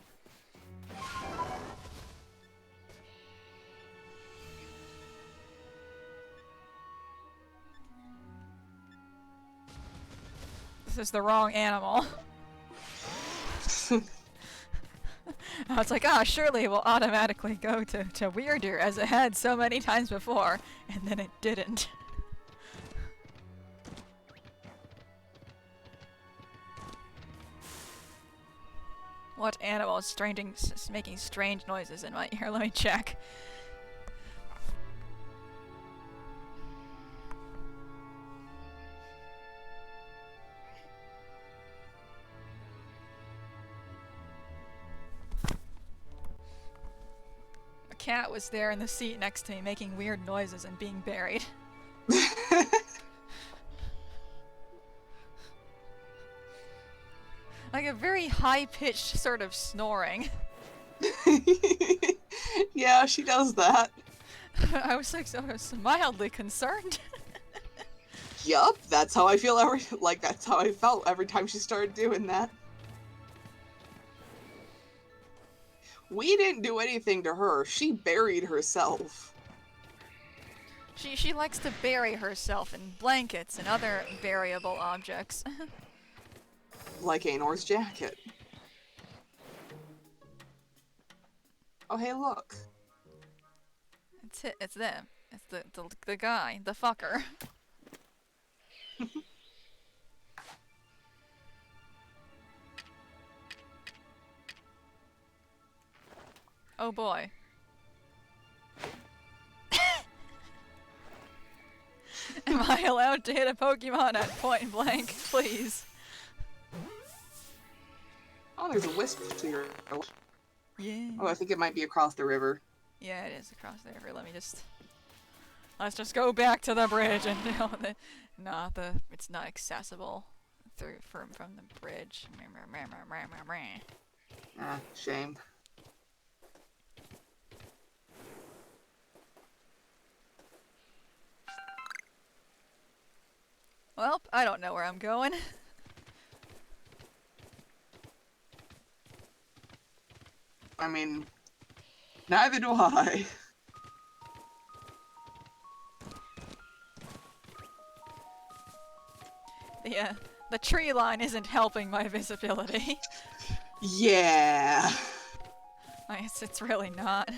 This is the wrong animal. I was like, surely it will automatically go to Weirder as it had so many times before, and then it didn't. What animal is making strange noises in my ear? Let me check. A cat was there in the seat next to me making weird noises and being buried. Like a very high-pitched sort of snoring. Yeah, she does that. I was mildly concerned. Yup, that's how I feel that's how I felt every time she started doing that. We didn't do anything to her. She buried herself. She likes to bury herself in blankets and other buriable objects. Like Aenor's jacket. Oh, hey, look. It's them. It's the guy, the fucker. Oh boy. Am I allowed to hit a Pokemon at point blank, please? Oh, there's a wisp to your... Yeah. Oh, I think it might be across the river. Yeah, it is across the river. Let's just go back to the bridge and it's not accessible from the bridge. Ah, shame. Well, I don't know where I'm going. I mean, neither do I. The tree line isn't helping my visibility. Yeah. I guess it's really not.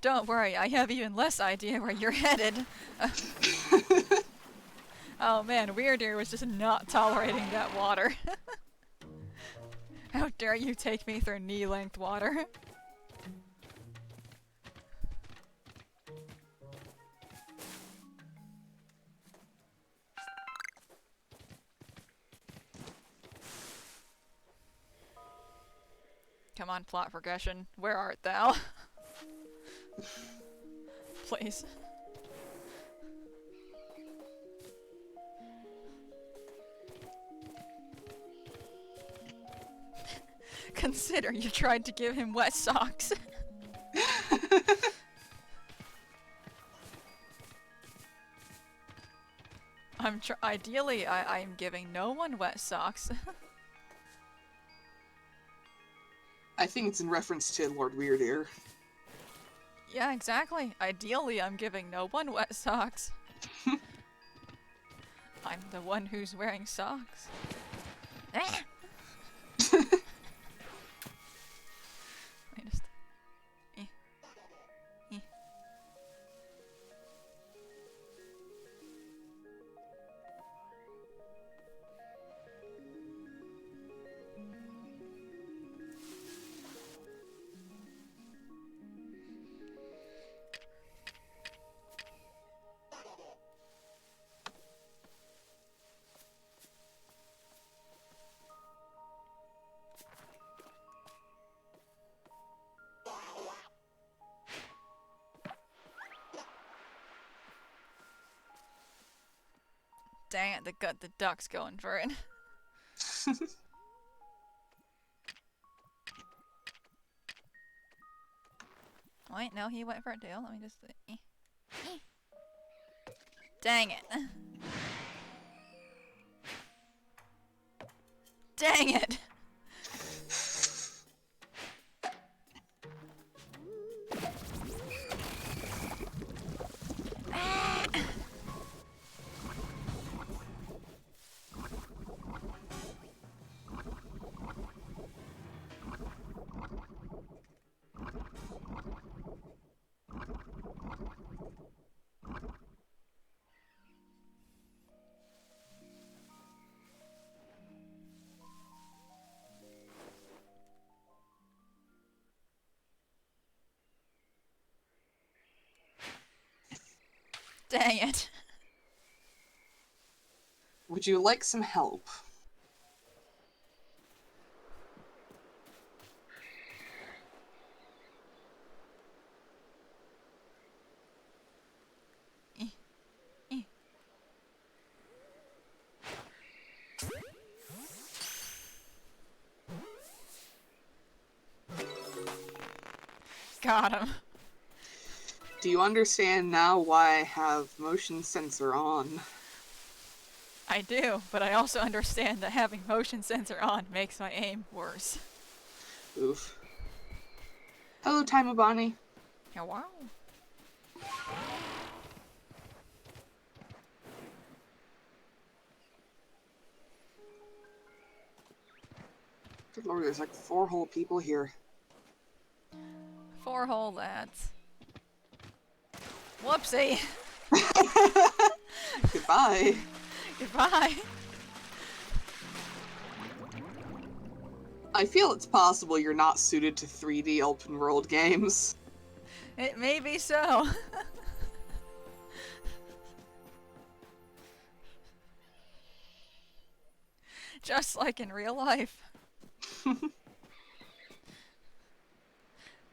Don't worry, I have even less idea where you're headed. Oh man, Weirder was just not tolerating that water. How dare you take me through knee-length water? Come on, plot progression. Where art thou? Please. Consider you tried to give him wet socks. Ideally, I'm giving no one wet socks. I think it's in reference to Lord Weirdear. Yeah, exactly. Ideally, I'm giving no one wet socks. I'm the one who's wearing socks. Ah! I just... Eh. Eh. Dang it, the duck's going for it. Wait, no, he went for it too. Let me just... Dang it. Dang it! Dang it. Would you like some help? Got him. Do you understand now why I have motion sensor on? I do, but I also understand that having motion sensor on makes my aim worse. Oof. Hello, Taimabani. Yeah, wow. Good lord, there's like 4 whole people here. 4 whole lads. Whoopsie. Goodbye. Goodbye. I feel it's possible you're not suited to 3D open world games. It may be so. Just like in real life.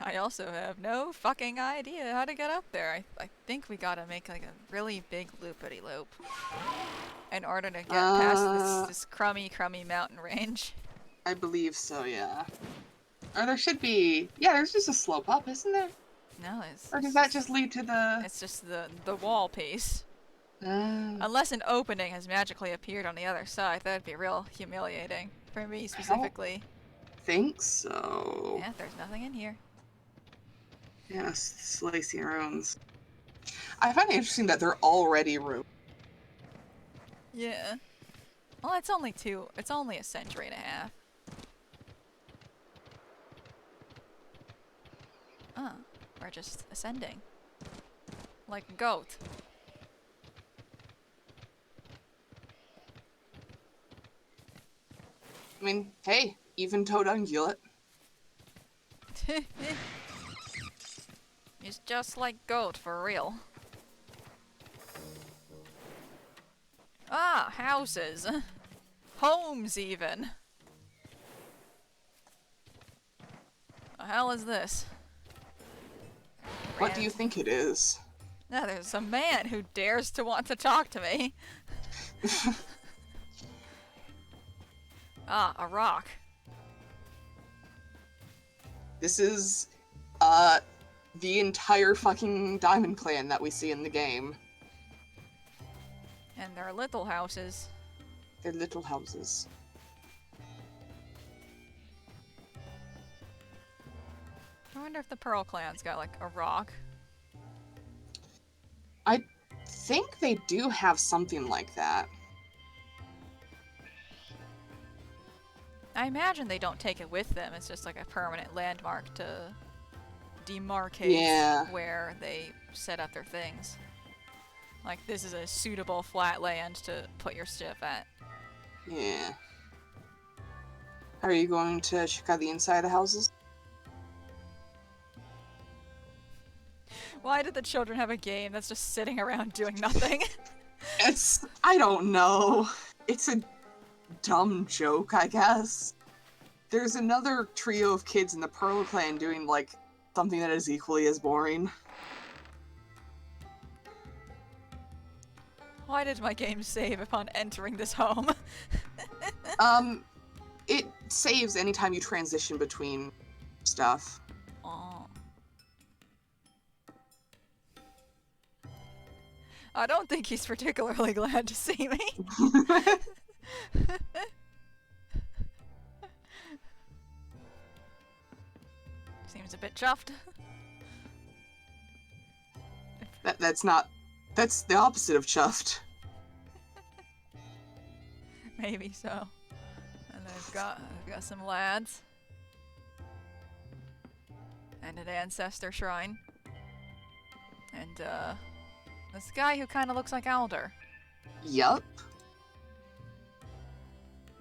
I also have no fucking idea how to get up there. I think we gotta make like a really big loopity-loop in order to get past this crummy mountain range. I believe so, yeah. Or there should be... Yeah, there's just a slope up, isn't there? No, Or does that just lead to the... It's just the wall piece. I Unless an opening has magically appeared on the other side, that'd be real humiliating. For me specifically. think so. Yeah, there's nothing in here. Yes, slicing runes. I find it interesting that they're already ruined. Yeah. Well, it's only a century and a half. Oh, we're just ascending. Like a goat. I mean, hey, even-toed ungulate. It's just like goat, for real. Ah, houses. Homes, even. The hell is this? What do you think it is? Now there's a man who dares to want to talk to me. Ah, a rock. This is, the entire fucking Diamond Clan that we see in the game. And their little houses. Their little houses. I wonder if the Pearl Clan's got, like, a rock. I think they do have something like that. I imagine they don't take it with them. It's just like a permanent landmark to demarcate where they set up their things. Like, this is a suitable flat land to put your stuff at. Yeah. Are you going to check out the inside of the houses? Why did the children have a game that's just sitting around doing nothing? I don't know. It's a dumb joke, I guess. There's another trio of kids in the Pearl Clan doing, like, something that is equally as boring. Why did my game save upon entering this home? It saves anytime you transition between stuff. Oh. I don't think he's particularly glad to see me. Seems a bit chuffed. That's the opposite of chuffed. Maybe so. And I've got some lads. And an ancestor shrine. And this guy who kind of looks like Alder. Yup.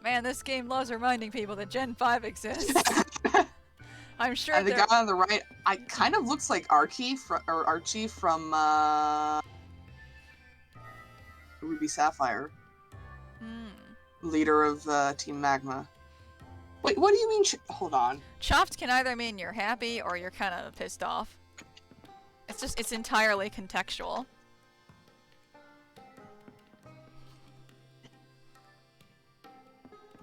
Man, this game loves reminding people that Gen 5 exists. I'm sure And the guy on the right, kind of looks like Archie from Ruby Sapphire. Leader of Team Magma. Wait, what do you mean? Hold on. Chuffed can either mean you're happy or you're kind of pissed off. It's entirely contextual.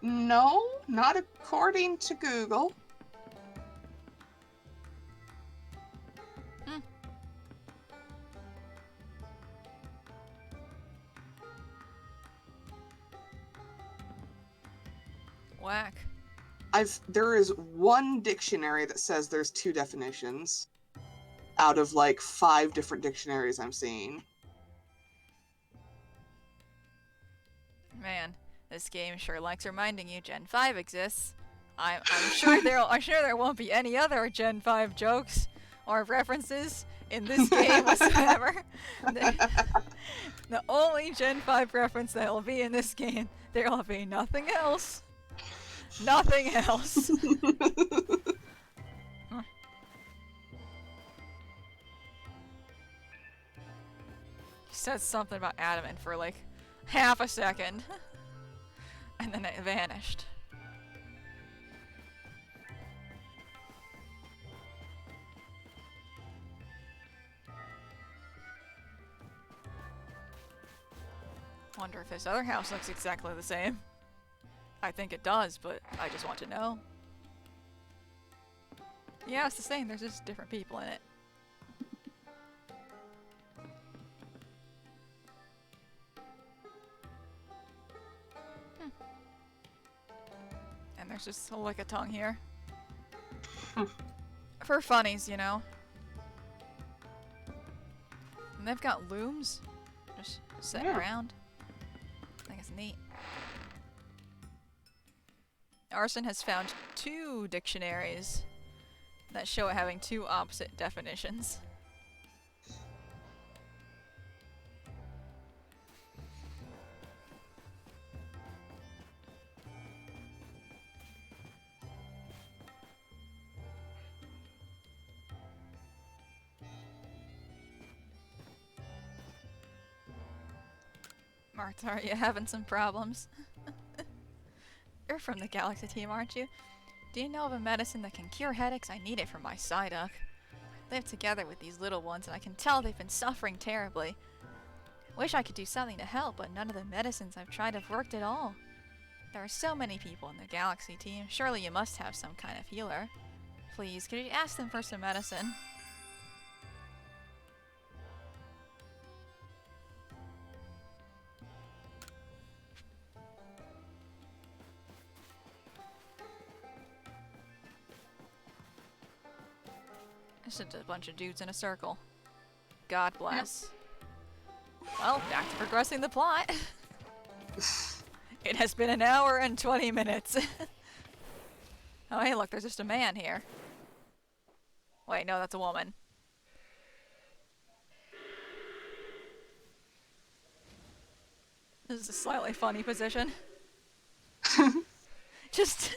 No, not according to Google. Whack. There is one dictionary that says there's 2 definitions out of like 5 different dictionaries I'm seeing. Man, this game sure likes reminding you Gen 5 exists. I'm sure there won't be any other Gen 5 jokes or references in this game whatsoever. The only Gen 5 reference that will be in this game, there will be nothing else. Nothing else. Huh. He said something about adamant for like half a second. And then it vanished. Wonder if this other house looks exactly the same. I think it does, but I just want to know. Yeah, it's the same. There's just different people in it. And there's just a lick of tongue here. For funnies, you know. And they've got looms just sitting around. I think it's neat. Arson has found 2 dictionaries that show it having 2 opposite definitions. Martha, are you having some problems? You're from the Galaxy team, aren't you? Do you know of a medicine that can cure headaches? I need it for my Psyduck. I live together with these little ones and I can tell they've been suffering terribly. Wish I could do something to help, but none of the medicines I've tried have worked at all. There are so many people in the Galaxy team. Surely you must have some kind of healer. Please, could you ask them for some medicine? It's just a bunch of dudes in a circle. God bless. Well, back to progressing the plot. It has been an hour and 20 minutes. Oh, hey, look, there's just a man here. Wait, no, that's a woman. This is a slightly funny position. Just,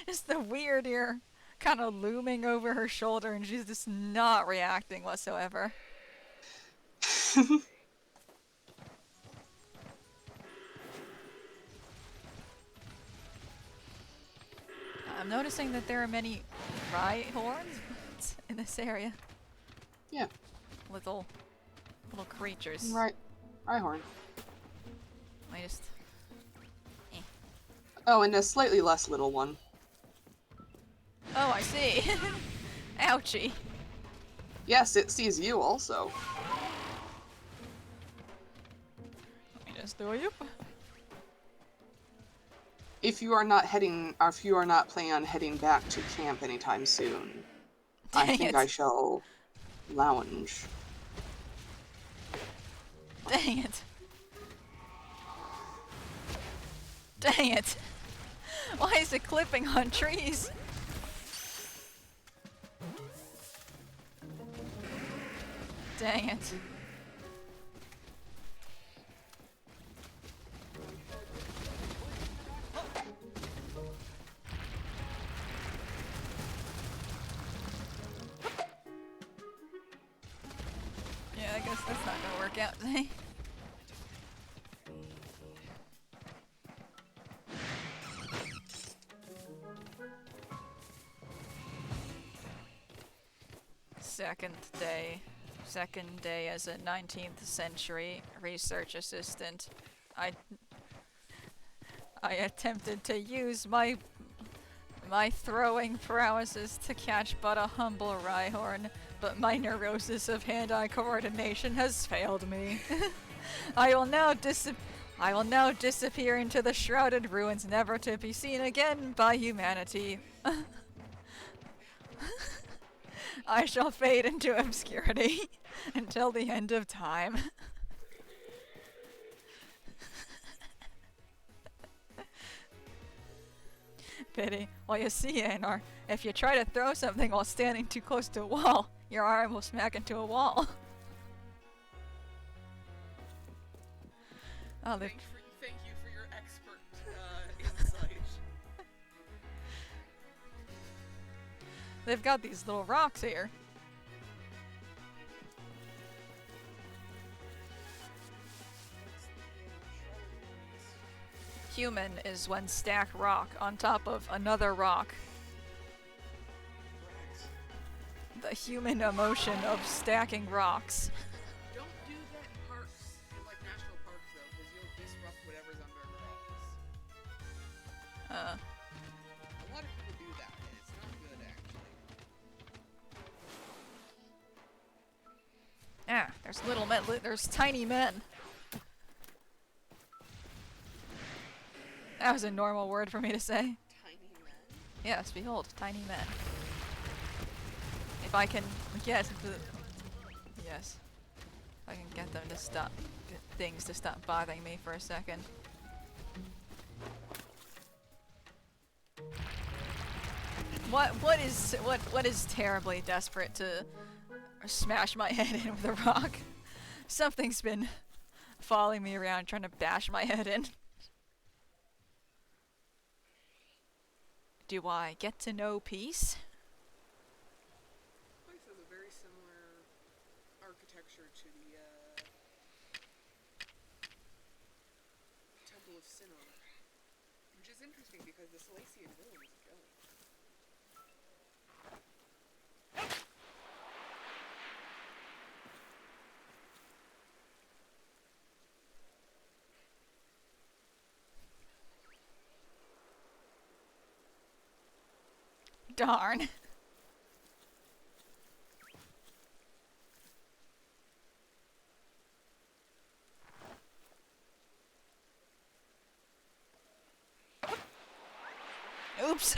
just the weird ear kind of looming over her shoulder, and she's just not reacting whatsoever. I'm noticing that there are many Rhyhorns in this area. Yeah. Little creatures. Right. Rhyhorn. I just... Oh, and a slightly less little one. Oh, I see. Ouchie. Yes, it sees you also. Let me just do a yoop. If you are not heading, or if you are not planning on heading back to camp anytime soon, I Dang think it. I shall lounge. Dang it. Dang it. Why is it clipping on trees? Dang it. Yeah, I guess that's not gonna work out today. Second day as a 19th century research assistant. I attempted to use my throwing prowesses to catch but a humble Rhyhorn, but my neurosis of hand-eye coordination has failed me. I will now disappear into the shrouded ruins, never to be seen again by humanity. I shall fade into obscurity until the end of time. Pity. Well, you see, Aenor, if you try to throw something while standing too close to a wall, your arm will smack into a wall. Oh, Thank you for your expert insight. they've got these little rocks here. Human is when stack rock on top of another rock. The human emotion of stacking rocks. Don't do that in parks, in like national parks though, because you'll disrupt whatever's under the rocks. A lot of people do that, and it's not good actually. There's little men. There's tiny men. That was a normal word for me to say. Tiny men? Yes, behold, tiny men. If I can get the... Yes. If I can get them to stop... Get things to stop bothering me for a second. What is terribly desperate to smash my head in with a rock? Something's been following me around trying to bash my head in. Do I get to know peace? This place has a very similar architecture to the Temple of Sinnoh, which is interesting because the Salacian village is going. Darn. Oops.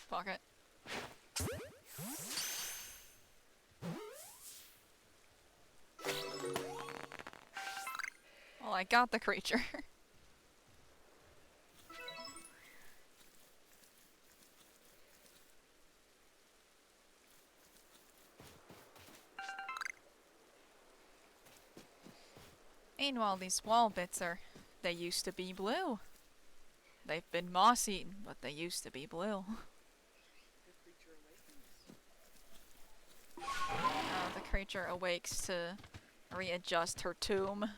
pocket. Well, I got the creature. Meanwhile, these wall bits they used to be blue. They've been moss-eaten, but they used to be blue. The creature awakens. The creature awakes to readjust her tomb.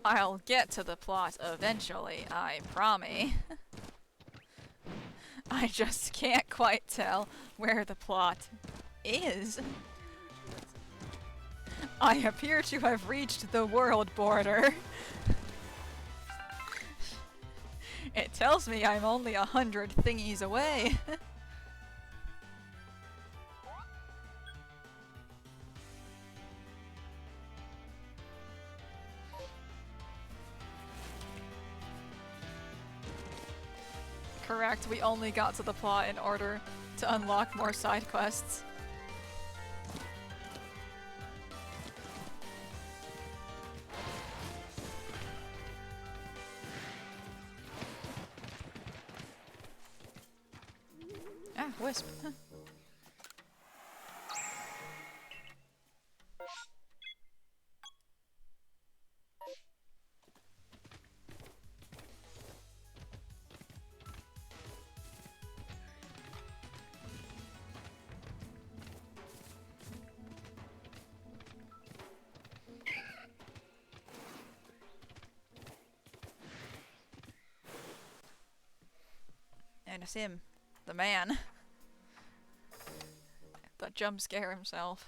I'll get to the plot eventually, I promise. I just can't quite tell where the plot is. I appear to have reached the world border. It tells me I'm only 100 thingies away. Correct, we only got to the plot in order to unlock more side quests. Ah, wisp. And it's him, the man. The jump scare himself.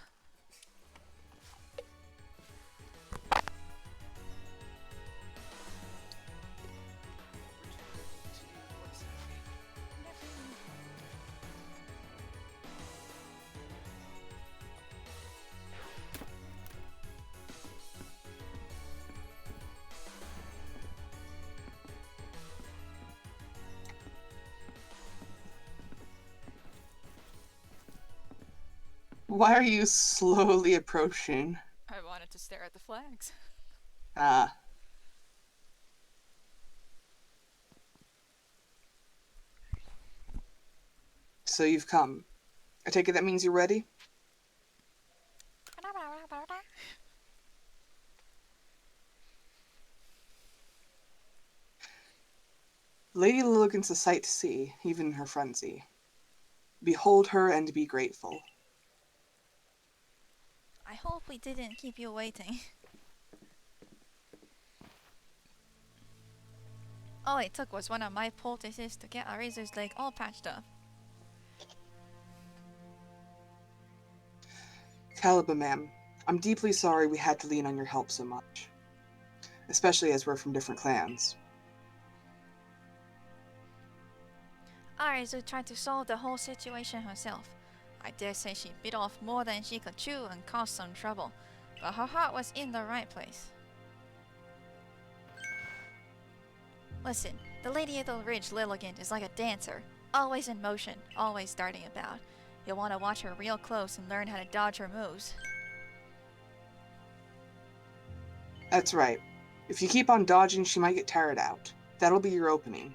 Why are you slowly approaching? I wanted to stare at the flags. Ah. So you've come. I take it that means you're ready? Lady Lilligant's a sight to see, even in her frenzy. Behold her and be grateful. I hope we didn't keep you waiting. All it took was one of my poultices to get Arizu's leg all patched up. Caliba, ma'am, I'm deeply sorry we had to lean on your help so much. Especially as we're from different clans. Arizu tried to solve the whole situation herself. I dare say she bit off more than she could chew and caused some trouble, but her heart was in the right place. Listen, the Lady of the Ridge Lilligant is like a dancer, always in motion, always darting about. You'll want to watch her real close and learn how to dodge her moves. That's right. If you keep on dodging, she might get tired out. That'll be your opening.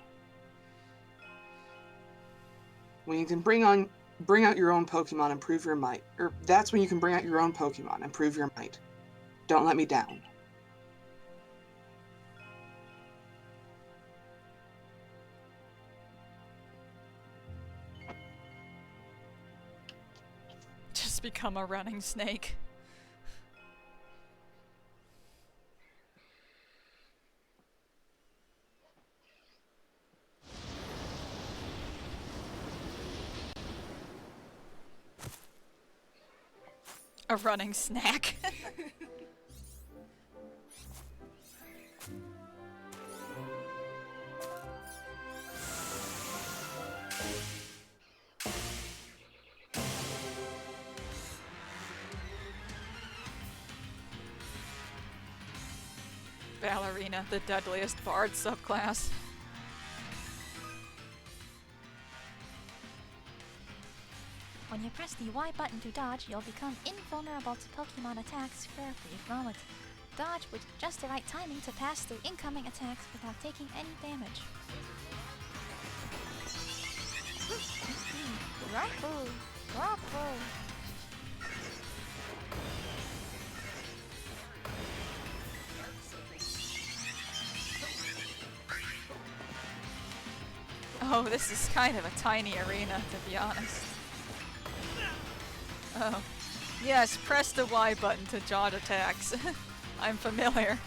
When you can bring out your own Pokemon and prove your might. That's when you can bring out your own Pokemon and prove your might. Don't let me down. Just become a running snake. A running snack. Ballerina, the deadliest bard subclass. When you press the Y button to dodge, you'll become invulnerable to Pokemon attacks for a brief moment. Dodge with just the right timing to pass through incoming attacks without taking any damage. Raffle! Raffle! Oh, this is kind of a tiny arena, to be honest. Oh. Yes, press the Y button to dodge attacks. I'm familiar.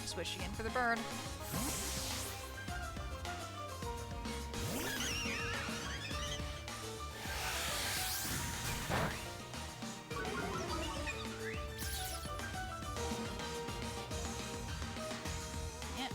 Switching in for the bird. Yeah.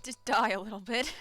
just die a little bit.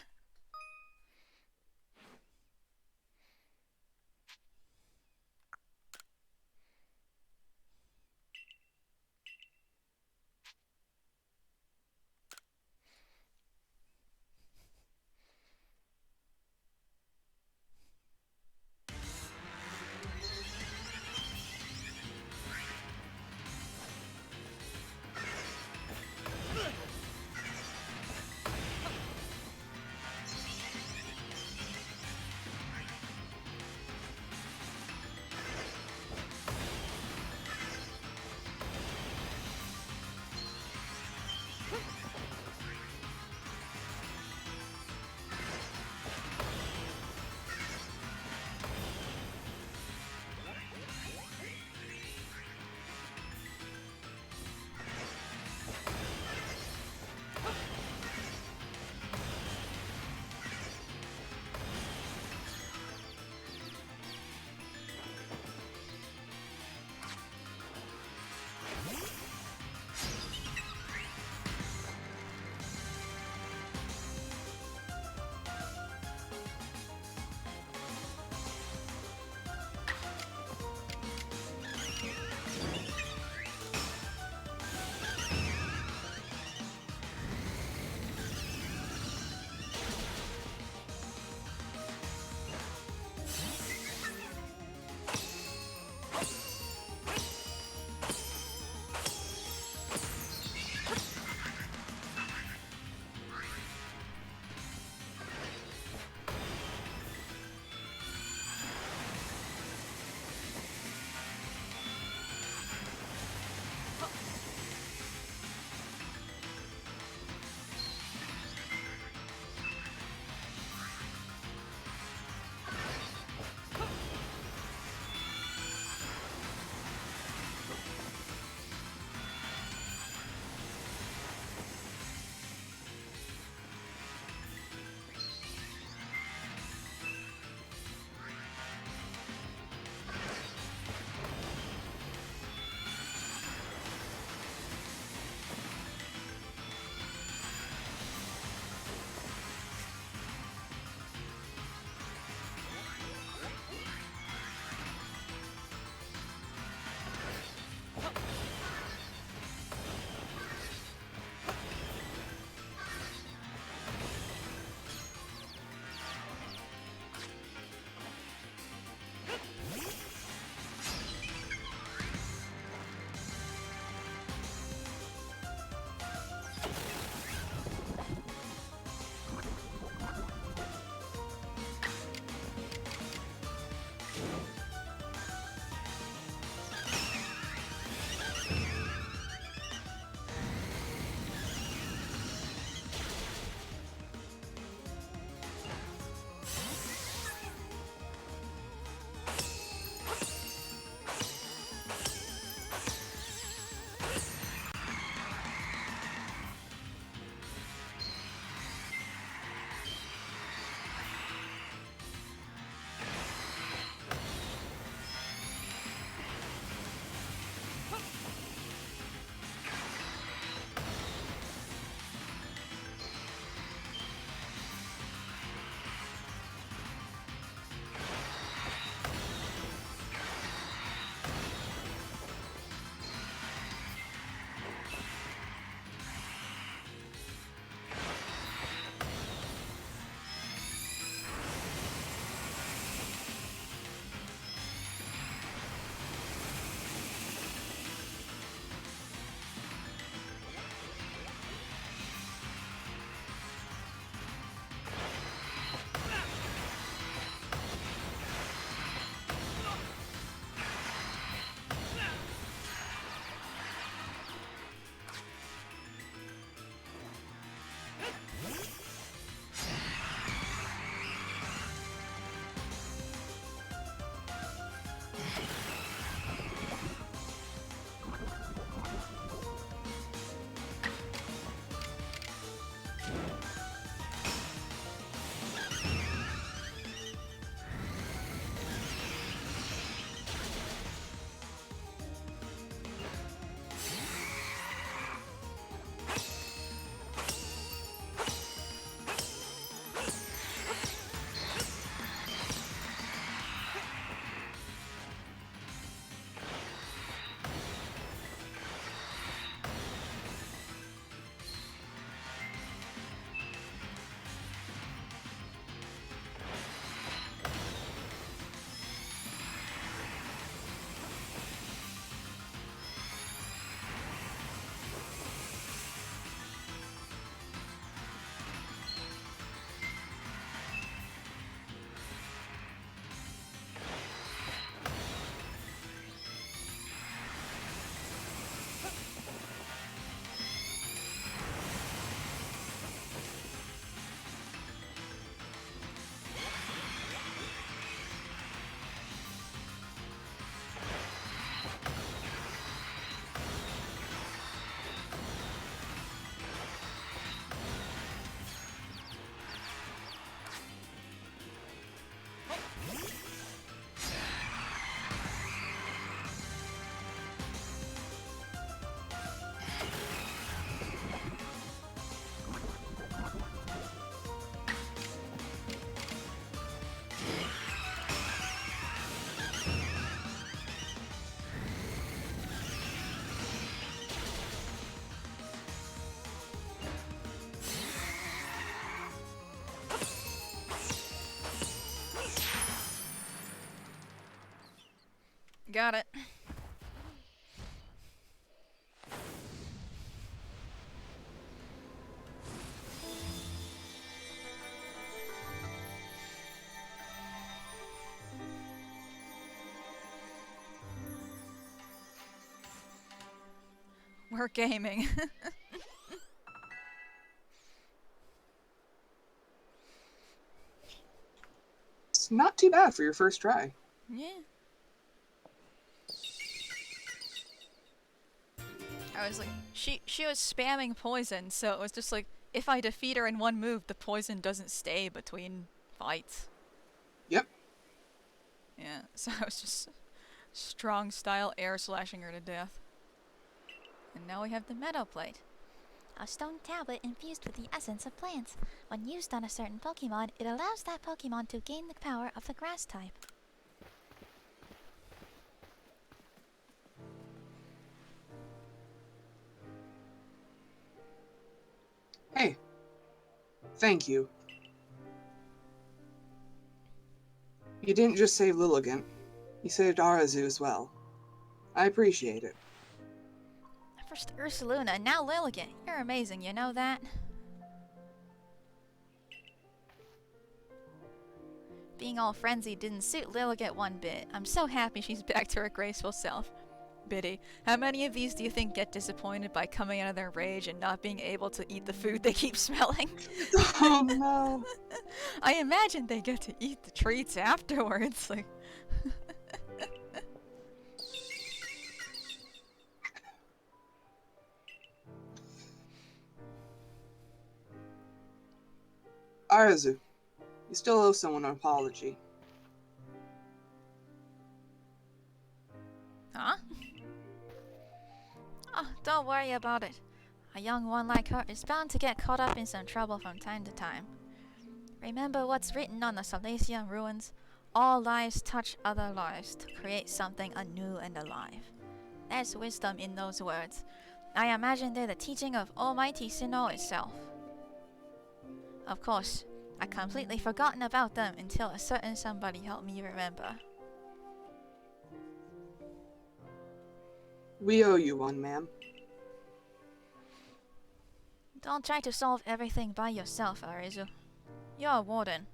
got it. We're gaming. It's not too bad for your first try. Yeah. I was like, she was spamming poison, so it was just like, if I defeat her in one move, the poison doesn't stay between fights. Yep. Yeah, so I was just strong style air slashing her to death. And now we have the metal plate. A stone tablet infused with the essence of plants. When used on a certain Pokemon, it allows that Pokemon to gain the power of the grass type. Hey. Thank you. You didn't just save Lilligant. You saved Arazu as well. I appreciate it. First Ursaluna, now Lilligant. You're amazing, you know that? Being all frenzied didn't suit Lilligant one bit. I'm so happy she's back to her graceful self. Biddy, how many of these do you think get disappointed by coming out of their rage and not being able to eat the food they keep smelling? Oh no. I imagine they get to eat the treats afterwards. Like, Arazu, you still owe someone an apology. huh? Oh, don't worry about it. A young one like her is bound to get caught up in some trouble from time to time. Remember what's written on the Salesian ruins? All lives touch other lives to create something anew and alive. There's wisdom in those words. I imagine they're the teaching of Almighty Sinnoh itself. Of course, I'd completely forgotten about them until a certain somebody helped me remember. We owe you one, ma'am. Don't try to solve everything by yourself, Arizu. You're a warden.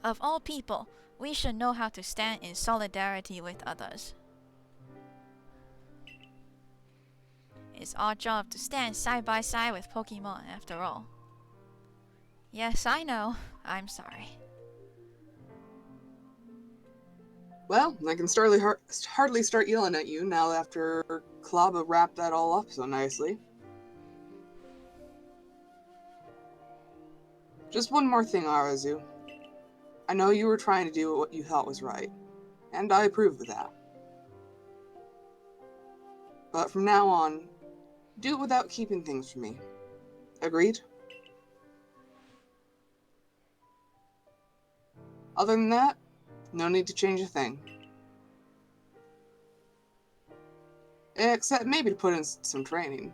Of all people, we should know how to stand in solidarity with others. It's our job to stand side by side with Pokemon, after all. Yes, I know. I'm sorry. Well, I can hardly start yelling at you now after Klaba wrapped that all up so nicely. Just one more thing, Arazu. I know you were trying to do what you thought was right, and I approve of that. But from now on, do it without keeping things from me. Agreed? Other than that, no need to change a thing. Except maybe to put in some training.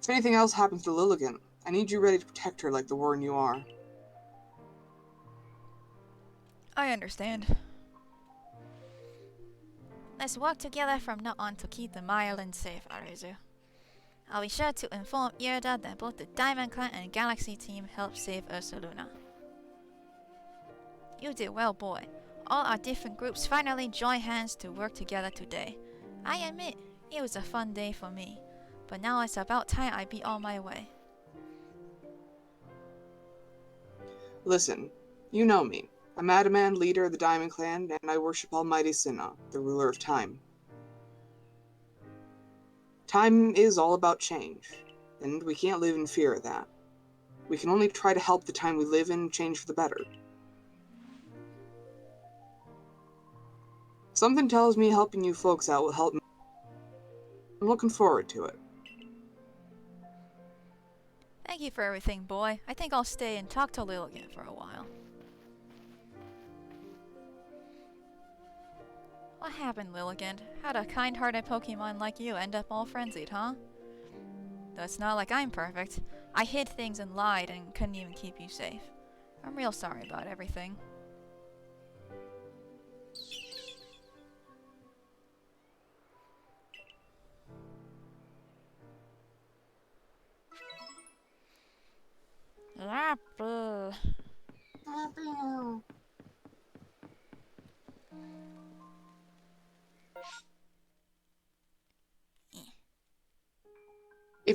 If anything else happens to Lilligant, I need you ready to protect her like the warden you are. I understand. Let's work together from now on to keep the Mile safe, Arizu. I'll be sure to inform Irida that both the Diamond Clan and Galaxy team helped save Ursaluna. You did well, boy. All our different groups finally joined hands to work together today. I admit, it was a fun day for me, but now it's about time I be on my way. Listen, you know me. I'm Adaman, leader of the Diamond Clan, and I worship Almighty Sinnoh, the ruler of time. Time is all about change, and we can't live in fear of that. We can only try to help the time we live in change for the better. Something tells me helping you folks out will help me. I'm looking forward to it. Thank you for everything, boy. I think I'll stay and talk to Lilligant for a while. What happened, Lilligant? How'd a kind-hearted Pokemon like you end up all frenzied, huh? Though it's not like I'm perfect. I hid things and lied and couldn't even keep you safe. I'm real sorry about everything.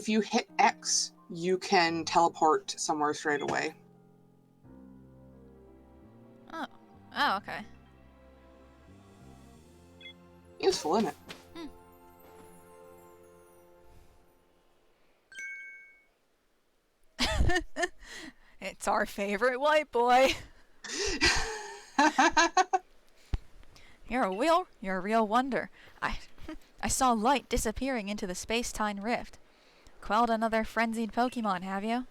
if you hit X, you can teleport somewhere straight away. Oh. Oh, okay. Useful, isn't it? It's our favorite white boy. You're a real wonder. I saw light disappearing into the space-time rift. Quelled another frenzied Pokemon, have you?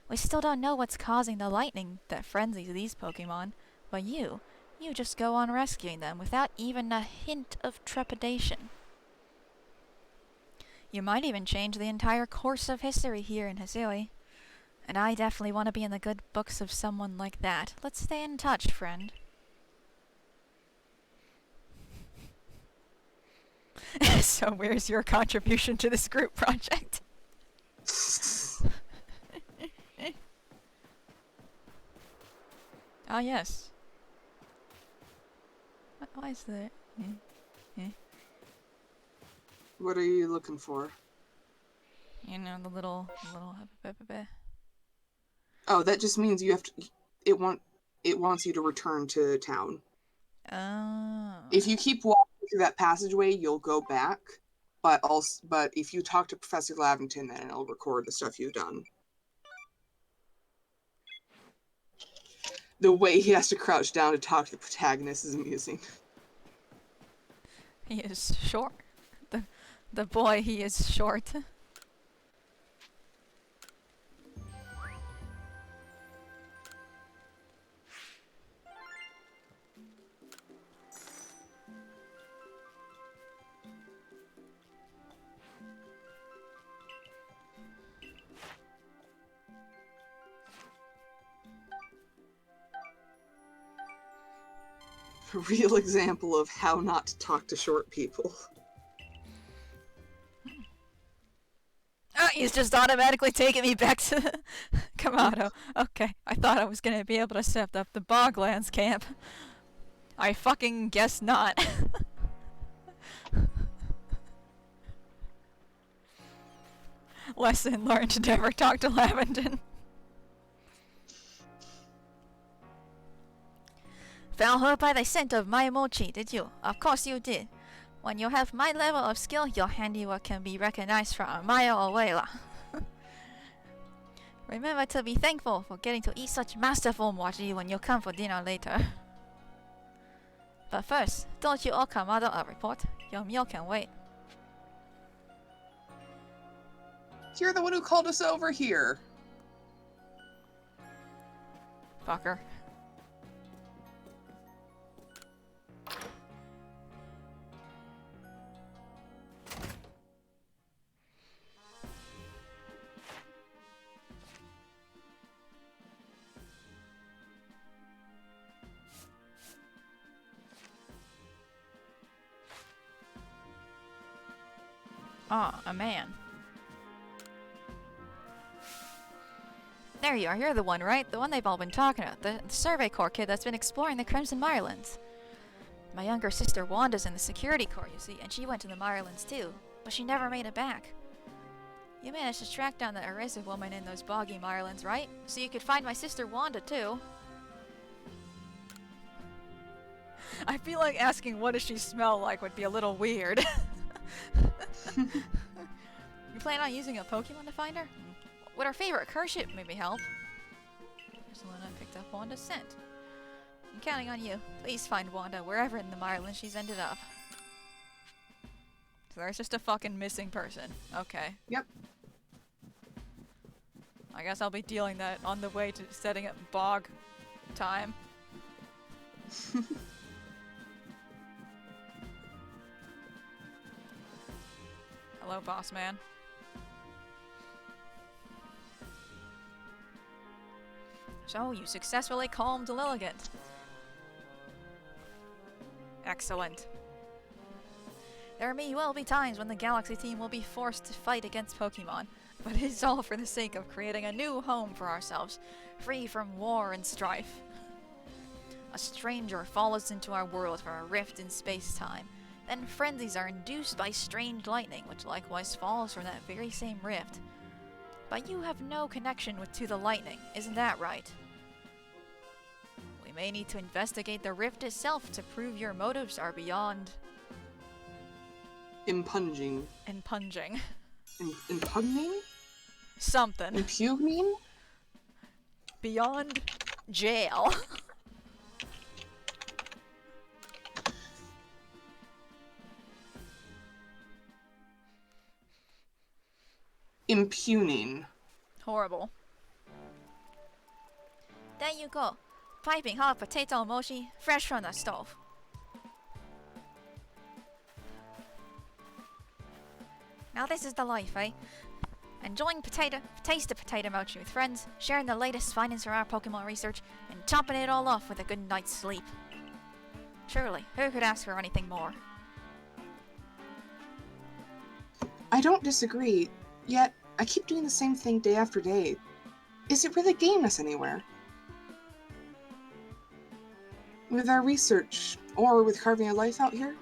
We still don't know what's causing the lightning that frenzies these Pokemon, but you just go on rescuing them without even a hint of trepidation. You might even change the entire course of history here in Hisui. And I definitely want to be in the good books of someone like that. Let's stay in touch, friend. So where's your contribution to this group project? Ah, yes. Why is there? What are you looking for? You know, the little. Oh, that just means you have to. It wants you to return to town. Oh. If you keep walking through that passageway, you'll go back. But if you talk to Professor Lavington, then it'll record the stuff you've done. The way he has to crouch down to talk to the protagonist is amusing. He is short. The boy, he is short. A real example of how not to talk to short people. Ah, he's just automatically taking me back to Kamado. Okay, I thought I was gonna be able to set up the Boglands camp. I fucking guess not. Lesson learned to never talk to Lavington. Fell her by the scent of my mochi, did you? Of course you did. When you have my level of skill, your handiwork can be recognized from a mile away. Remember to be thankful for getting to eat such masterful mochi when you come for dinner later. But first, don't you owe Kamado a report? Your meal can wait. You're the one who called us over here. Fucker. Ah, a man. There you are, you're the one, right? The one they've all been talking about. The Survey Corps kid that's been exploring the Crimson Mirelands. My younger sister Wanda's in the Security Corps, you see, and she went to the Mirelands too. But she never made it back. You managed to track down the erasive woman in those boggy Mirelands, right? So you could find my sister Wanda too. I feel like asking what does she smell like would be a little weird. You plan on using a Pokemon to find her? Would her favorite cruise ship maybe help? Selena picked up Wanda's scent. I'm counting on you. Please find Wanda wherever in the Mireland she's ended up. So there's just a fucking missing person. Okay. Yep. I guess I'll be dealing that on the way to setting up bog time. Hello, boss man. So, you successfully calmed Lilligant. Excellent. There may well be times when the Galaxy team will be forced to fight against Pokemon, but it is all for the sake of creating a new home for ourselves, free from war and strife. A stranger follows into our world from a rift in space-time. Then frenzies are induced by strange lightning, which likewise falls from that very same rift. But you have no connection to the lightning, isn't that right? We may need to investigate the rift itself to prove your motives are beyond... Impunging. impunging. Impugning? Something. Impugning? Beyond jail. Impugning. Horrible. There you go. Piping hot potato mochi, fresh from the stove. Now this is the life, eh? Enjoying taste of potato mochi with friends, sharing the latest findings from our Pokemon research, and topping it all off with a good night's sleep. Truly, who could ask for anything more? I don't disagree, yet I keep doing the same thing day after day. Is it really getting us anywhere? With our research, or with carving a life out here?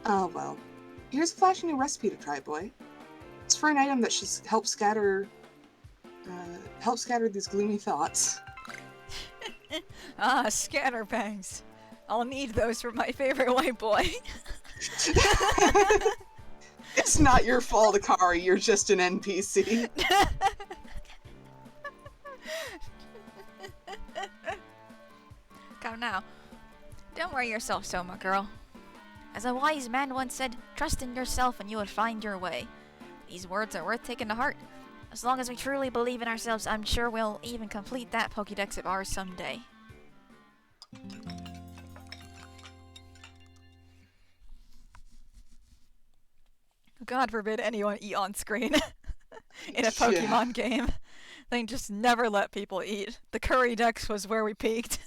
Oh well. Here's a flashy new recipe to try, boy. It's for an item that should help scatter these gloomy thoughts. Ah, scatterbangs. I'll need those for my favorite white boy. It's not your fault, Akari. You're just an NPC. Come now. Don't worry yourself so, my girl. As a wise man once said, trust in yourself and you will find your way. These words are worth taking to heart. As long as we truly believe in ourselves, I'm sure we'll even complete that Pokédex of ours someday. God forbid anyone eat on screen in a Pokemon game. They just never let people eat. The Curry Dex was where we peaked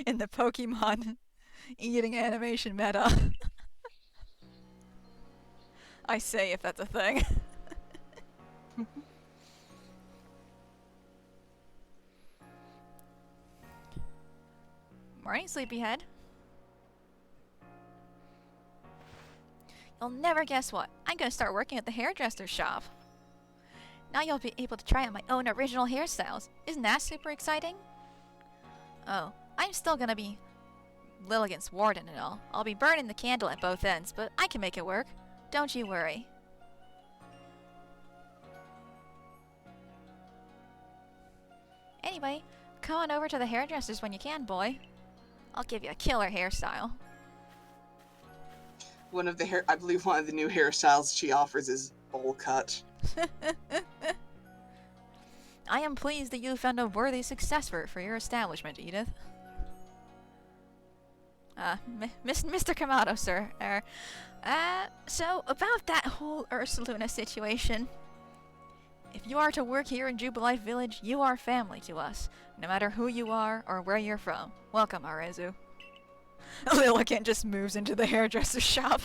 in the Pokemon eating animation meta. I say if that's a thing. Morning, sleepyhead. You'll never guess what. I'm gonna start working at the hairdresser's shop. Now you'll be able to try out my own original hairstyles. Isn't that super exciting? Oh, I'm still gonna be Lilligant's warden and all. I'll be burning the candle at both ends, but I can make it work. Don't you worry. Anyway, come on over to the hairdresser's when you can, boy. I'll give you a killer hairstyle. I believe one of the new hairstyles she offers is bowl cut. I am pleased that you found a worthy successor for your establishment, Edith. Mr. Kamado, sir. So about that whole Ursaluna situation. If you are to work here in Jubilife Village, you are family to us, no matter who you are or where you're from. Welcome, Arezu. Lilligant just moves into the hairdresser's shop.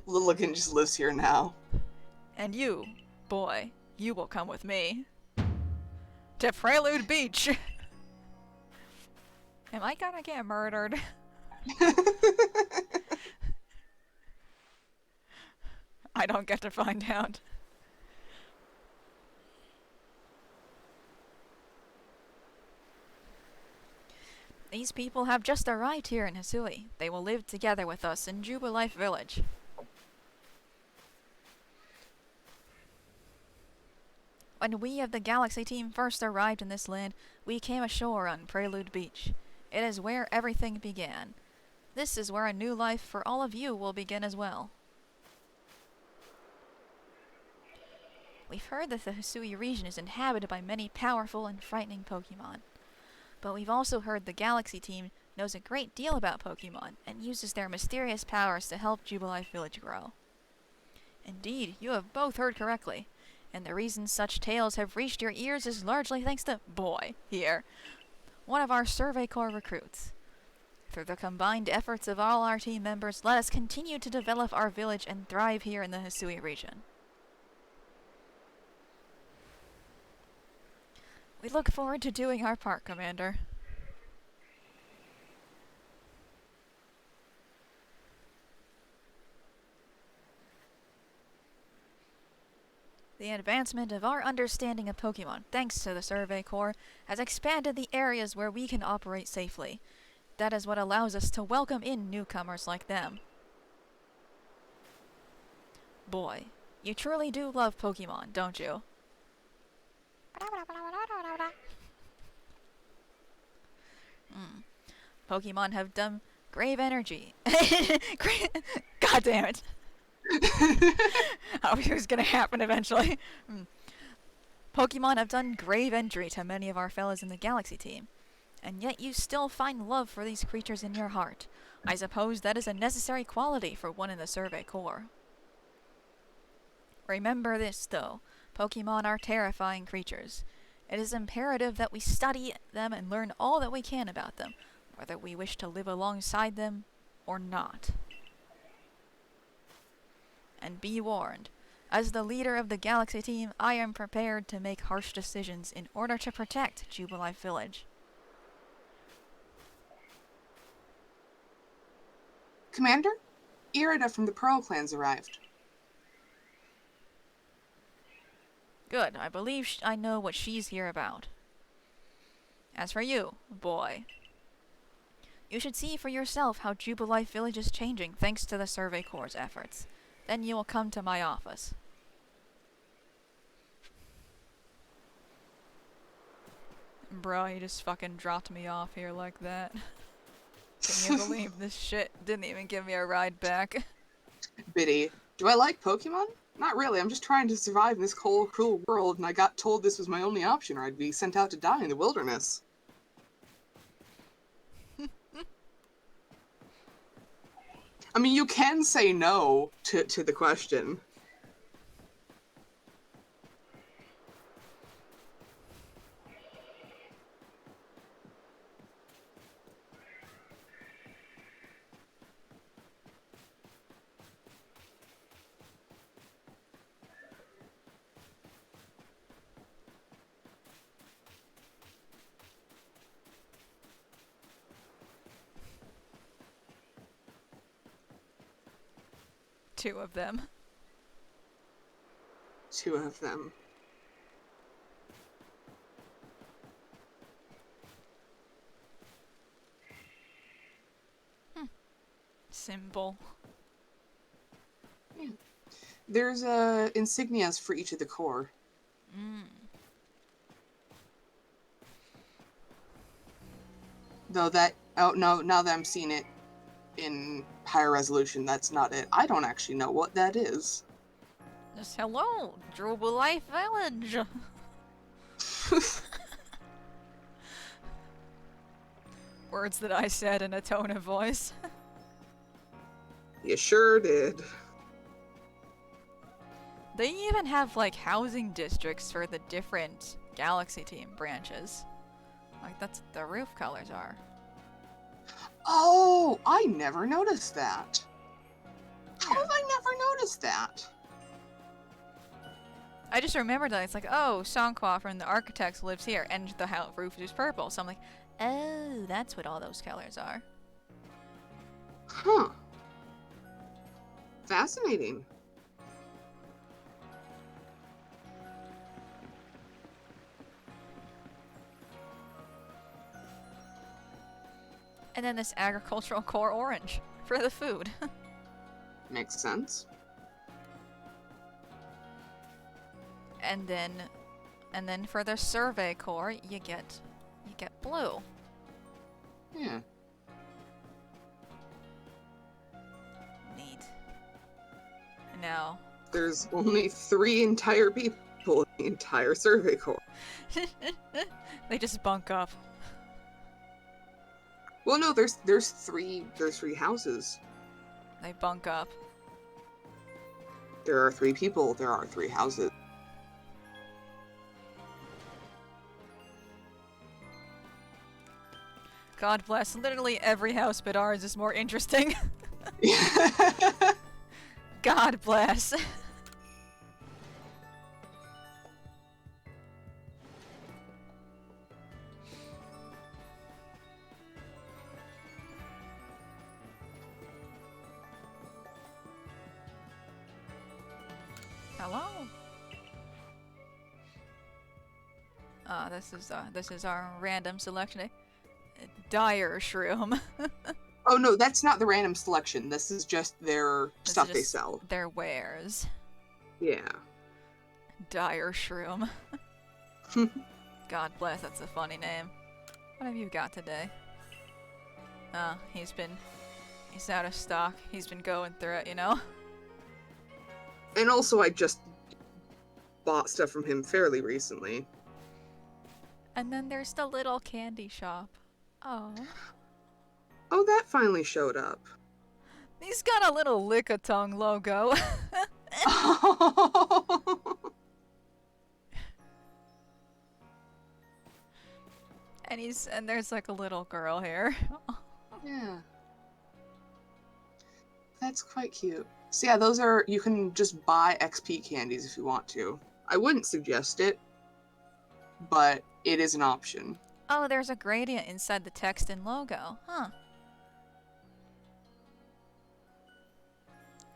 Lilligant just lives here now. And you, boy, you will come with me. To Prelude Beach! Am I gonna get murdered? I don't get to find out. These people have just arrived here in Hisui. They will live together with us in Jubilife Village. When we of the Galaxy team first arrived in this land, we came ashore on Prelude Beach. It is where everything began. This is where a new life for all of you will begin as well. We've heard that the Hisui region is inhabited by many powerful and frightening Pokemon. But we've also heard the Galaxy team knows a great deal about Pokemon and uses their mysterious powers to help Jubilife Village grow. Indeed, you have both heard correctly, and the reason such tales have reached your ears is largely thanks to Boy here, one of our Survey Corps recruits. Through the combined efforts of all our team members, let us continue to develop our village and thrive here in the Hisui region. We look forward to doing our part, Commander. The advancement of our understanding of Pokemon, thanks to the Survey Corps, has expanded the areas where we can operate safely. That is what allows us to welcome in newcomers like them. Boy, you truly do love Pokemon, don't you? Pokemon have done grave energy. God damn it. I knew it was gonna happen eventually. Pokemon have done grave injury to many of our fellows in the Galaxy team, and yet you still find love for these creatures in your heart. I suppose that is a necessary quality for one in the Survey Corps. Remember this, though. Pokemon are terrifying creatures. It is imperative that we study them and learn all that we can about them, whether we wish to live alongside them or not. And be warned, as the leader of the Galaxy team, I am prepared to make harsh decisions in order to protect Jubilife Village. Commander, Irida from the Pearl Clans arrived. Good, I believe I know what she's here about. As for you, boy, you should see for yourself how Jubilife Village is changing thanks to the Survey Corps' efforts. Then you will come to my office. Bro, you just fucking dropped me off here like that. Can you believe this shit didn't even give me a ride back? Biddy, do I like Pokemon? Not really, I'm just trying to survive in this cold, cruel world, and I got told this was my only option or I'd be sent out to die in the wilderness. I mean, you can say no to the question. Two of them. Two of them. Symbol. Yeah. There's insignias for each of the Corps. Though that, oh no, now that I'm seeing it in higher resolution, that's not it. I don't actually know what that is. Just hello, Jubilife Village. Words that I said in a tone of voice. You sure did. They even have like housing districts for the different Galaxy Team branches. Like that's what the roof colors are. Oh, I never noticed that. How have I never noticed that? I just remembered that it's like, oh, Songqua from the Architects lives here, and the roof is purple. So I'm like, oh, that's what all those colors are. Huh. Fascinating. And then this agricultural core orange for the food. Makes sense. And then for the survey core, you get blue. Yeah. Neat. Now, There's only 3 entire people in the entire Survey Corps. they just bunk up. Well, no, there's three houses. They bunk up. There are 3 people. There are 3 houses. God bless. Literally every house but ours is more interesting. God bless. Hello. This is our random selection. Dire shroom. Oh no, that's not the random selection. This is just their This stuff is they just sell. their wares. Yeah. Dire shroom. God bless, that's a funny name. What have you got today? He's out of stock. He's been going through it, you know? And also, I just bought stuff from him fairly recently. And then there's the little candy shop. Oh. Oh, that finally showed up. He's got a little Lickitung logo. and there's like a little girl here. Yeah. That's quite cute. So yeah, those are, you can just buy XP candies if you want to. I wouldn't suggest it, but it is an option. Oh, there's a gradient inside the text and logo. Huh.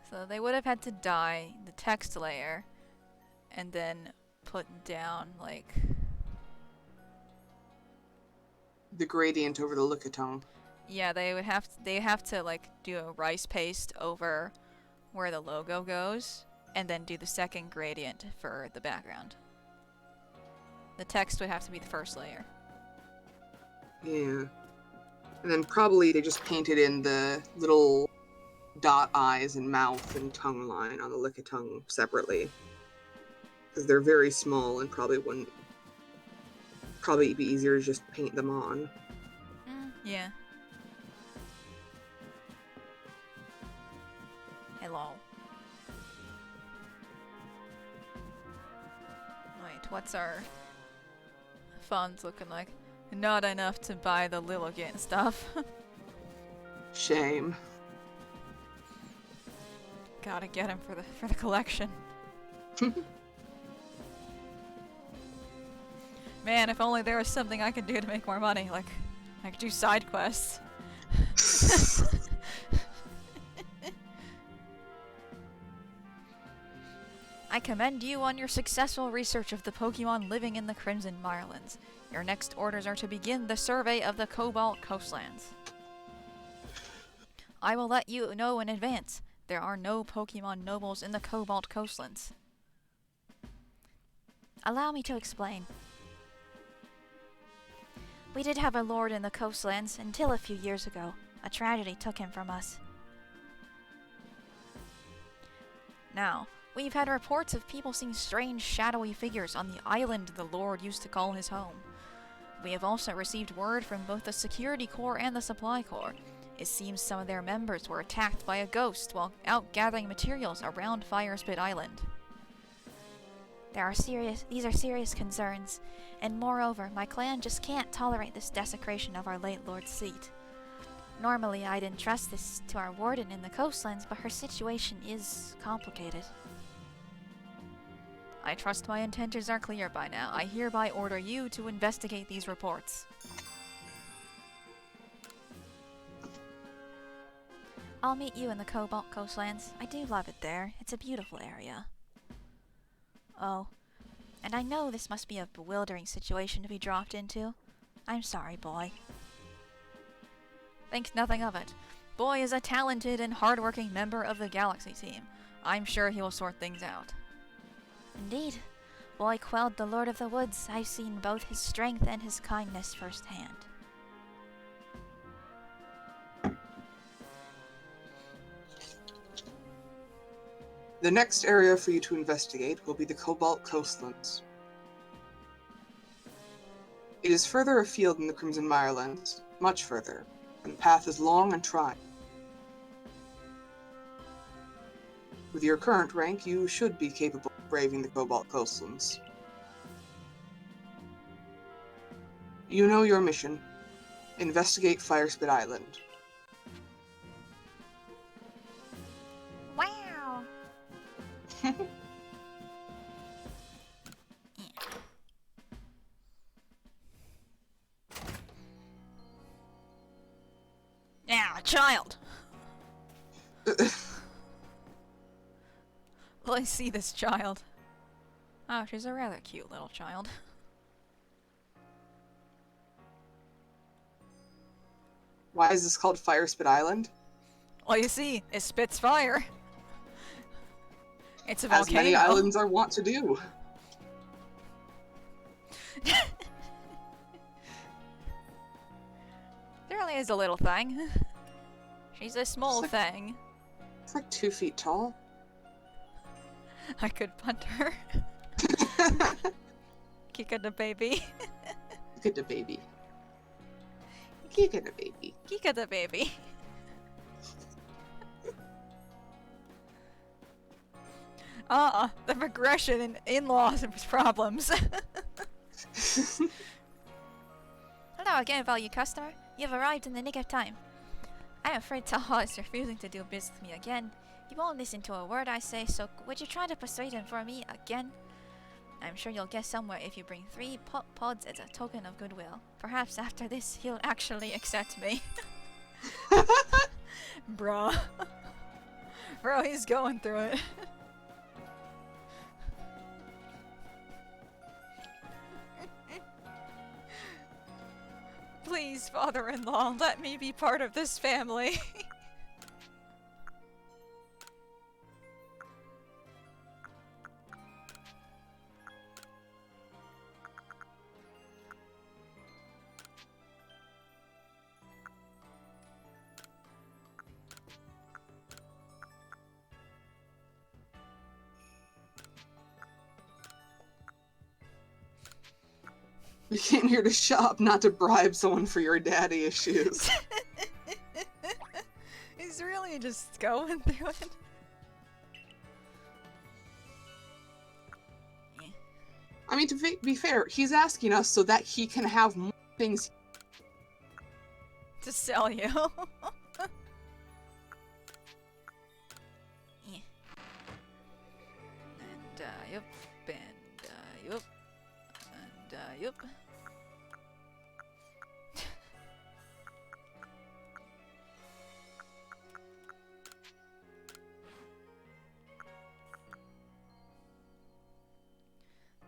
So they would have had to dye the text layer and then put down like The gradient over the Lickitung. yeah, they have to like do a rice paste over where the logo goes and then do the second gradient for the background. The text would have to be the first layer. Yeah. And then probably they just painted in the little dot eyes and mouth and tongue line on the Lickitung separately. Because they're very small and probably be easier to just paint them on. Yeah. Hello. Wait, what's our funds looking like? Not enough to buy the Lilligant stuff. Shame. Gotta get him for the collection. Man, if only there was something I could do to make more money. Like, I could do side quests. I commend you on your successful research of the Pokemon living in the Crimson Mirelands. Your next orders are to begin the survey of the Cobalt Coastlands. I will let you know in advance. There are no Pokemon nobles in the Cobalt Coastlands. Allow me to explain. We did have a lord in the coastlands until a few years ago. A tragedy took him from us. Now, we've had reports of people seeing strange shadowy figures on the island the Lord used to call his home. We have also received word from both the Security Corps and the Supply Corps. It seems some of their members were attacked by a ghost while out gathering materials around Firespit Island. These are serious concerns, and moreover, my clan just can't tolerate this desecration of our late lord's seat. Normally, I'd entrust this to our warden in the coastlands, but her situation is complicated. I trust my intentions are clear by now. I hereby order you to investigate these reports. I'll meet you in the Cobalt Coastlands. I do love it there. It's a beautiful area. Oh, and I know this must be a bewildering situation to be dropped into. I'm sorry, boy. Think nothing of it. Boy is a talented and hardworking member of the Galaxy team. I'm sure he will sort things out. Indeed. Boy quelled the Lord of the Woods. I've seen both his strength and his kindness firsthand. The next area for you to investigate will be the Cobalt Coastlands. It is further afield in the Crimson Mirelands, much further, and the path is long and trying. With your current rank, you should be capable of braving the Cobalt Coastlands. You know your mission. Investigate Firespit Island. Wow! Now, child! Let me see this child. Oh, she's a rather cute little child. Why is this called Fire Spit Island? Well, you see, it spits fire. It's a As volcano. many islands are wont to do. There only is a little thing. She's a small It's thing. It's like 2 feet tall. I could punt her. Kika the baby. Look at the baby. Look at the baby. Kika the baby. The progression in in-laws and problems. Hello again, value customer. You've arrived in the nick of time. I'm afraid Taha is refusing to do business with me again. He won't listen to a word I say, so would you try to persuade him for me again? I'm sure you'll get somewhere if you bring 3 pods as a token of goodwill. Perhaps after this, he'll actually accept me. Bruh. Bro, he's going through it. Please, father-in-law, let me be part of this family. You came here to shop, not to bribe someone for your daddy issues. He's really just going through it. I mean, to be fair, he's asking us so that he can have more things. To sell you. Yeah. And, yup. And, yup. And, yup.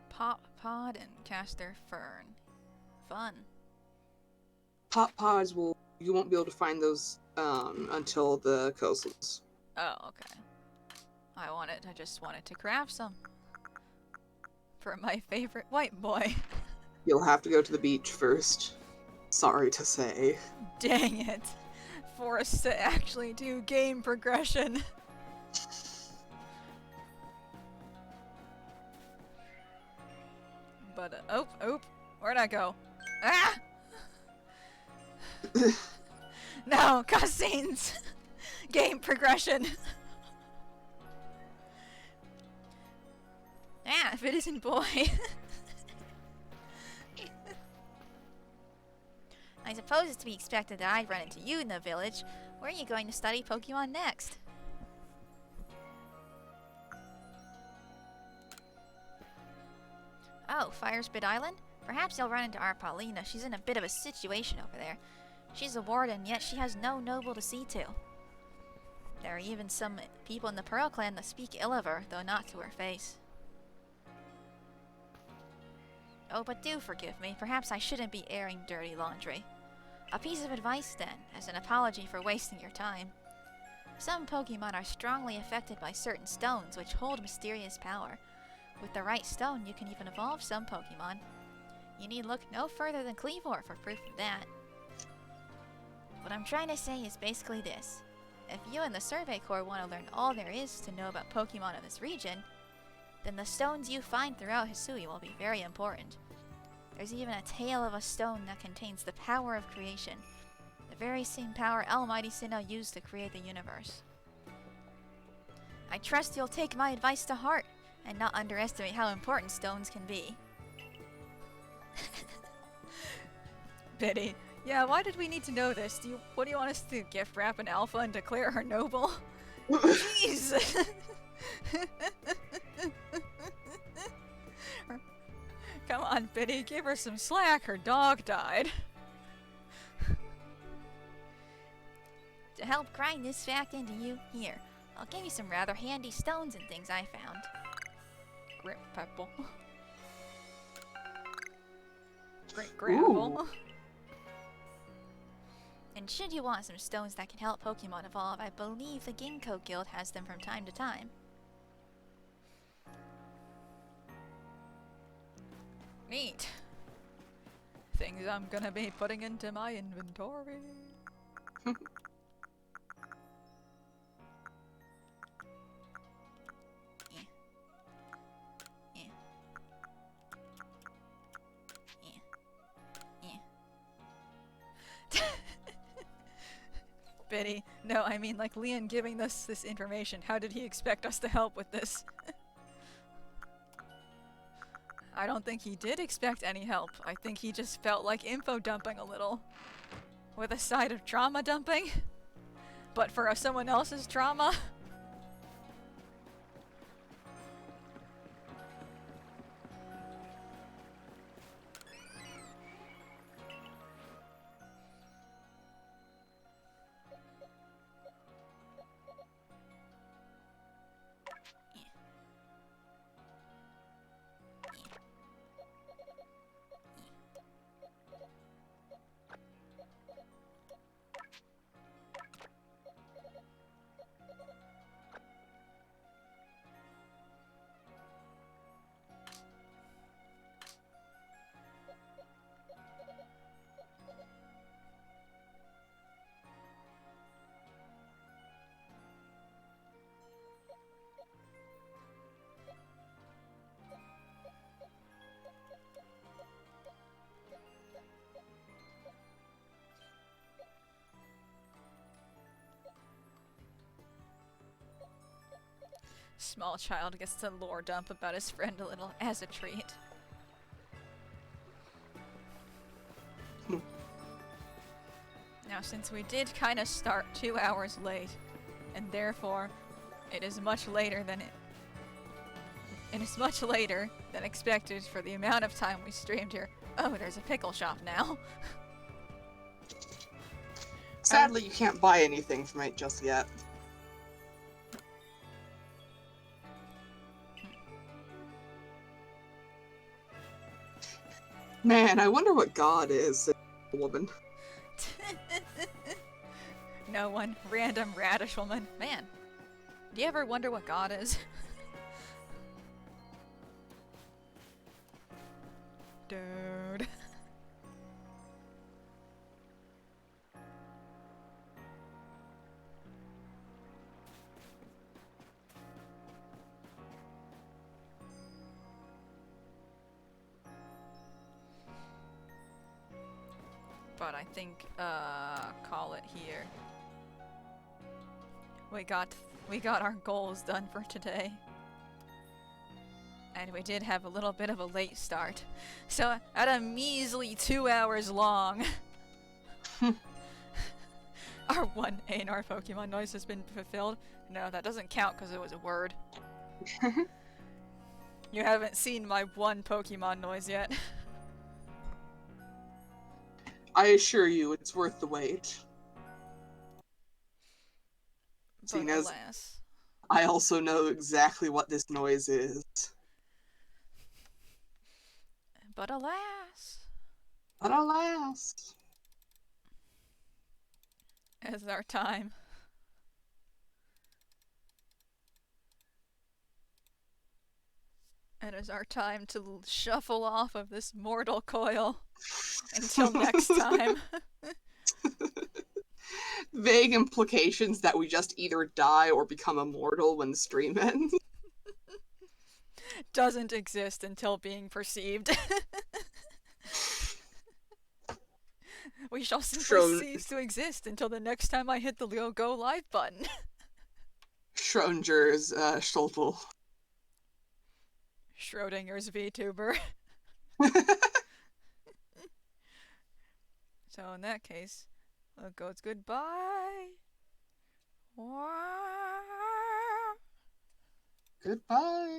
Pop Pod and Caster Fern. Fun. Pop pods you won't be able to find those until the coastals. Oh, okay. I just wanted to craft some. For my favorite white boy. You'll have to go to the beach first. Sorry to say. Dang it. For us to actually do game progression. But, oh, where'd I go? Ah! No, cutscenes! Game progression! Ah, if it isn't boy. I suppose it's to be expected that I'd run into you in the village. Where are you going to study Pokemon next? Oh, Firespit Island? Perhaps you'll run into our Paulina. She's in a bit of a situation over there. She's a warden, yet she has no noble to see to. There are even some people in the Pearl clan that speak ill of her, though not to her face. Oh, but do forgive me. Perhaps I shouldn't be airing dirty laundry. A piece of advice, then, as an apology for wasting your time. Some Pokemon are strongly affected by certain stones which hold mysterious power. With the right stone, you can even evolve some Pokemon. You need look no further than Cleavor for proof of that. What I'm trying to say is basically this. If you and the Survey Corps want to learn all there is to know about Pokemon in this region, then the stones you find throughout Hisui will be very important. There's even a tale of a stone that contains the power of creation, the very same power Almighty Sinnoh used to create the universe. I trust you'll take my advice to heart, and not underestimate how important stones can be. Biddy. Yeah, why did we need to know this? What do you want us to gift wrap an alpha and declare her noble? Jeez! Come on, Biddy, give her some slack. Her dog died. To help grind this fact into you, here, I'll give you some rather handy stones and things I found. Grip pebble. Great gravel. Ooh. And should you want some stones that can help Pokemon evolve, I believe the Ginkgo Guild has them from time to time. Neat. Things I'm gonna be putting into my inventory. Biddy, no, I mean like Leon giving us this information. How did he expect us to help with this? I don't think he did expect any help. I think he just felt like info dumping a little. With a side of trauma dumping. But for someone else's trauma. Small child gets to lore dump about his friend a little as a treat. Now, since we did kind of start 2 hours late, and therefore it is much later than expected for the amount of time we streamed here. Oh, there's a pickle shop now. Sadly, you can't buy anything from it just yet. Man, I wonder what God is. Woman. No one. Random radish woman. Man, do you ever wonder what God is? Dude. But I think, call it here. We got our goals done for today. And we did have a little bit of a late start. So, at a measly 2 hours long, our one aenor Pokemon noise has been fulfilled. No, that doesn't count because it was a word. You haven't seen my one Pokemon noise yet. I assure you, it's worth the wait. But Seeing as alas. I also know exactly what this noise is. But alas. But alas. It's our time. It is our time to shuffle off of this mortal coil. Until next time. Vague implications that we just either die or become immortal when the stream ends. Doesn't exist until being perceived. We shall simply cease to exist until the next time I hit the go live button. Schrodinger's Stoltel. Schrodinger's VTuber. So in that case, it goes goodbye. Goodbye.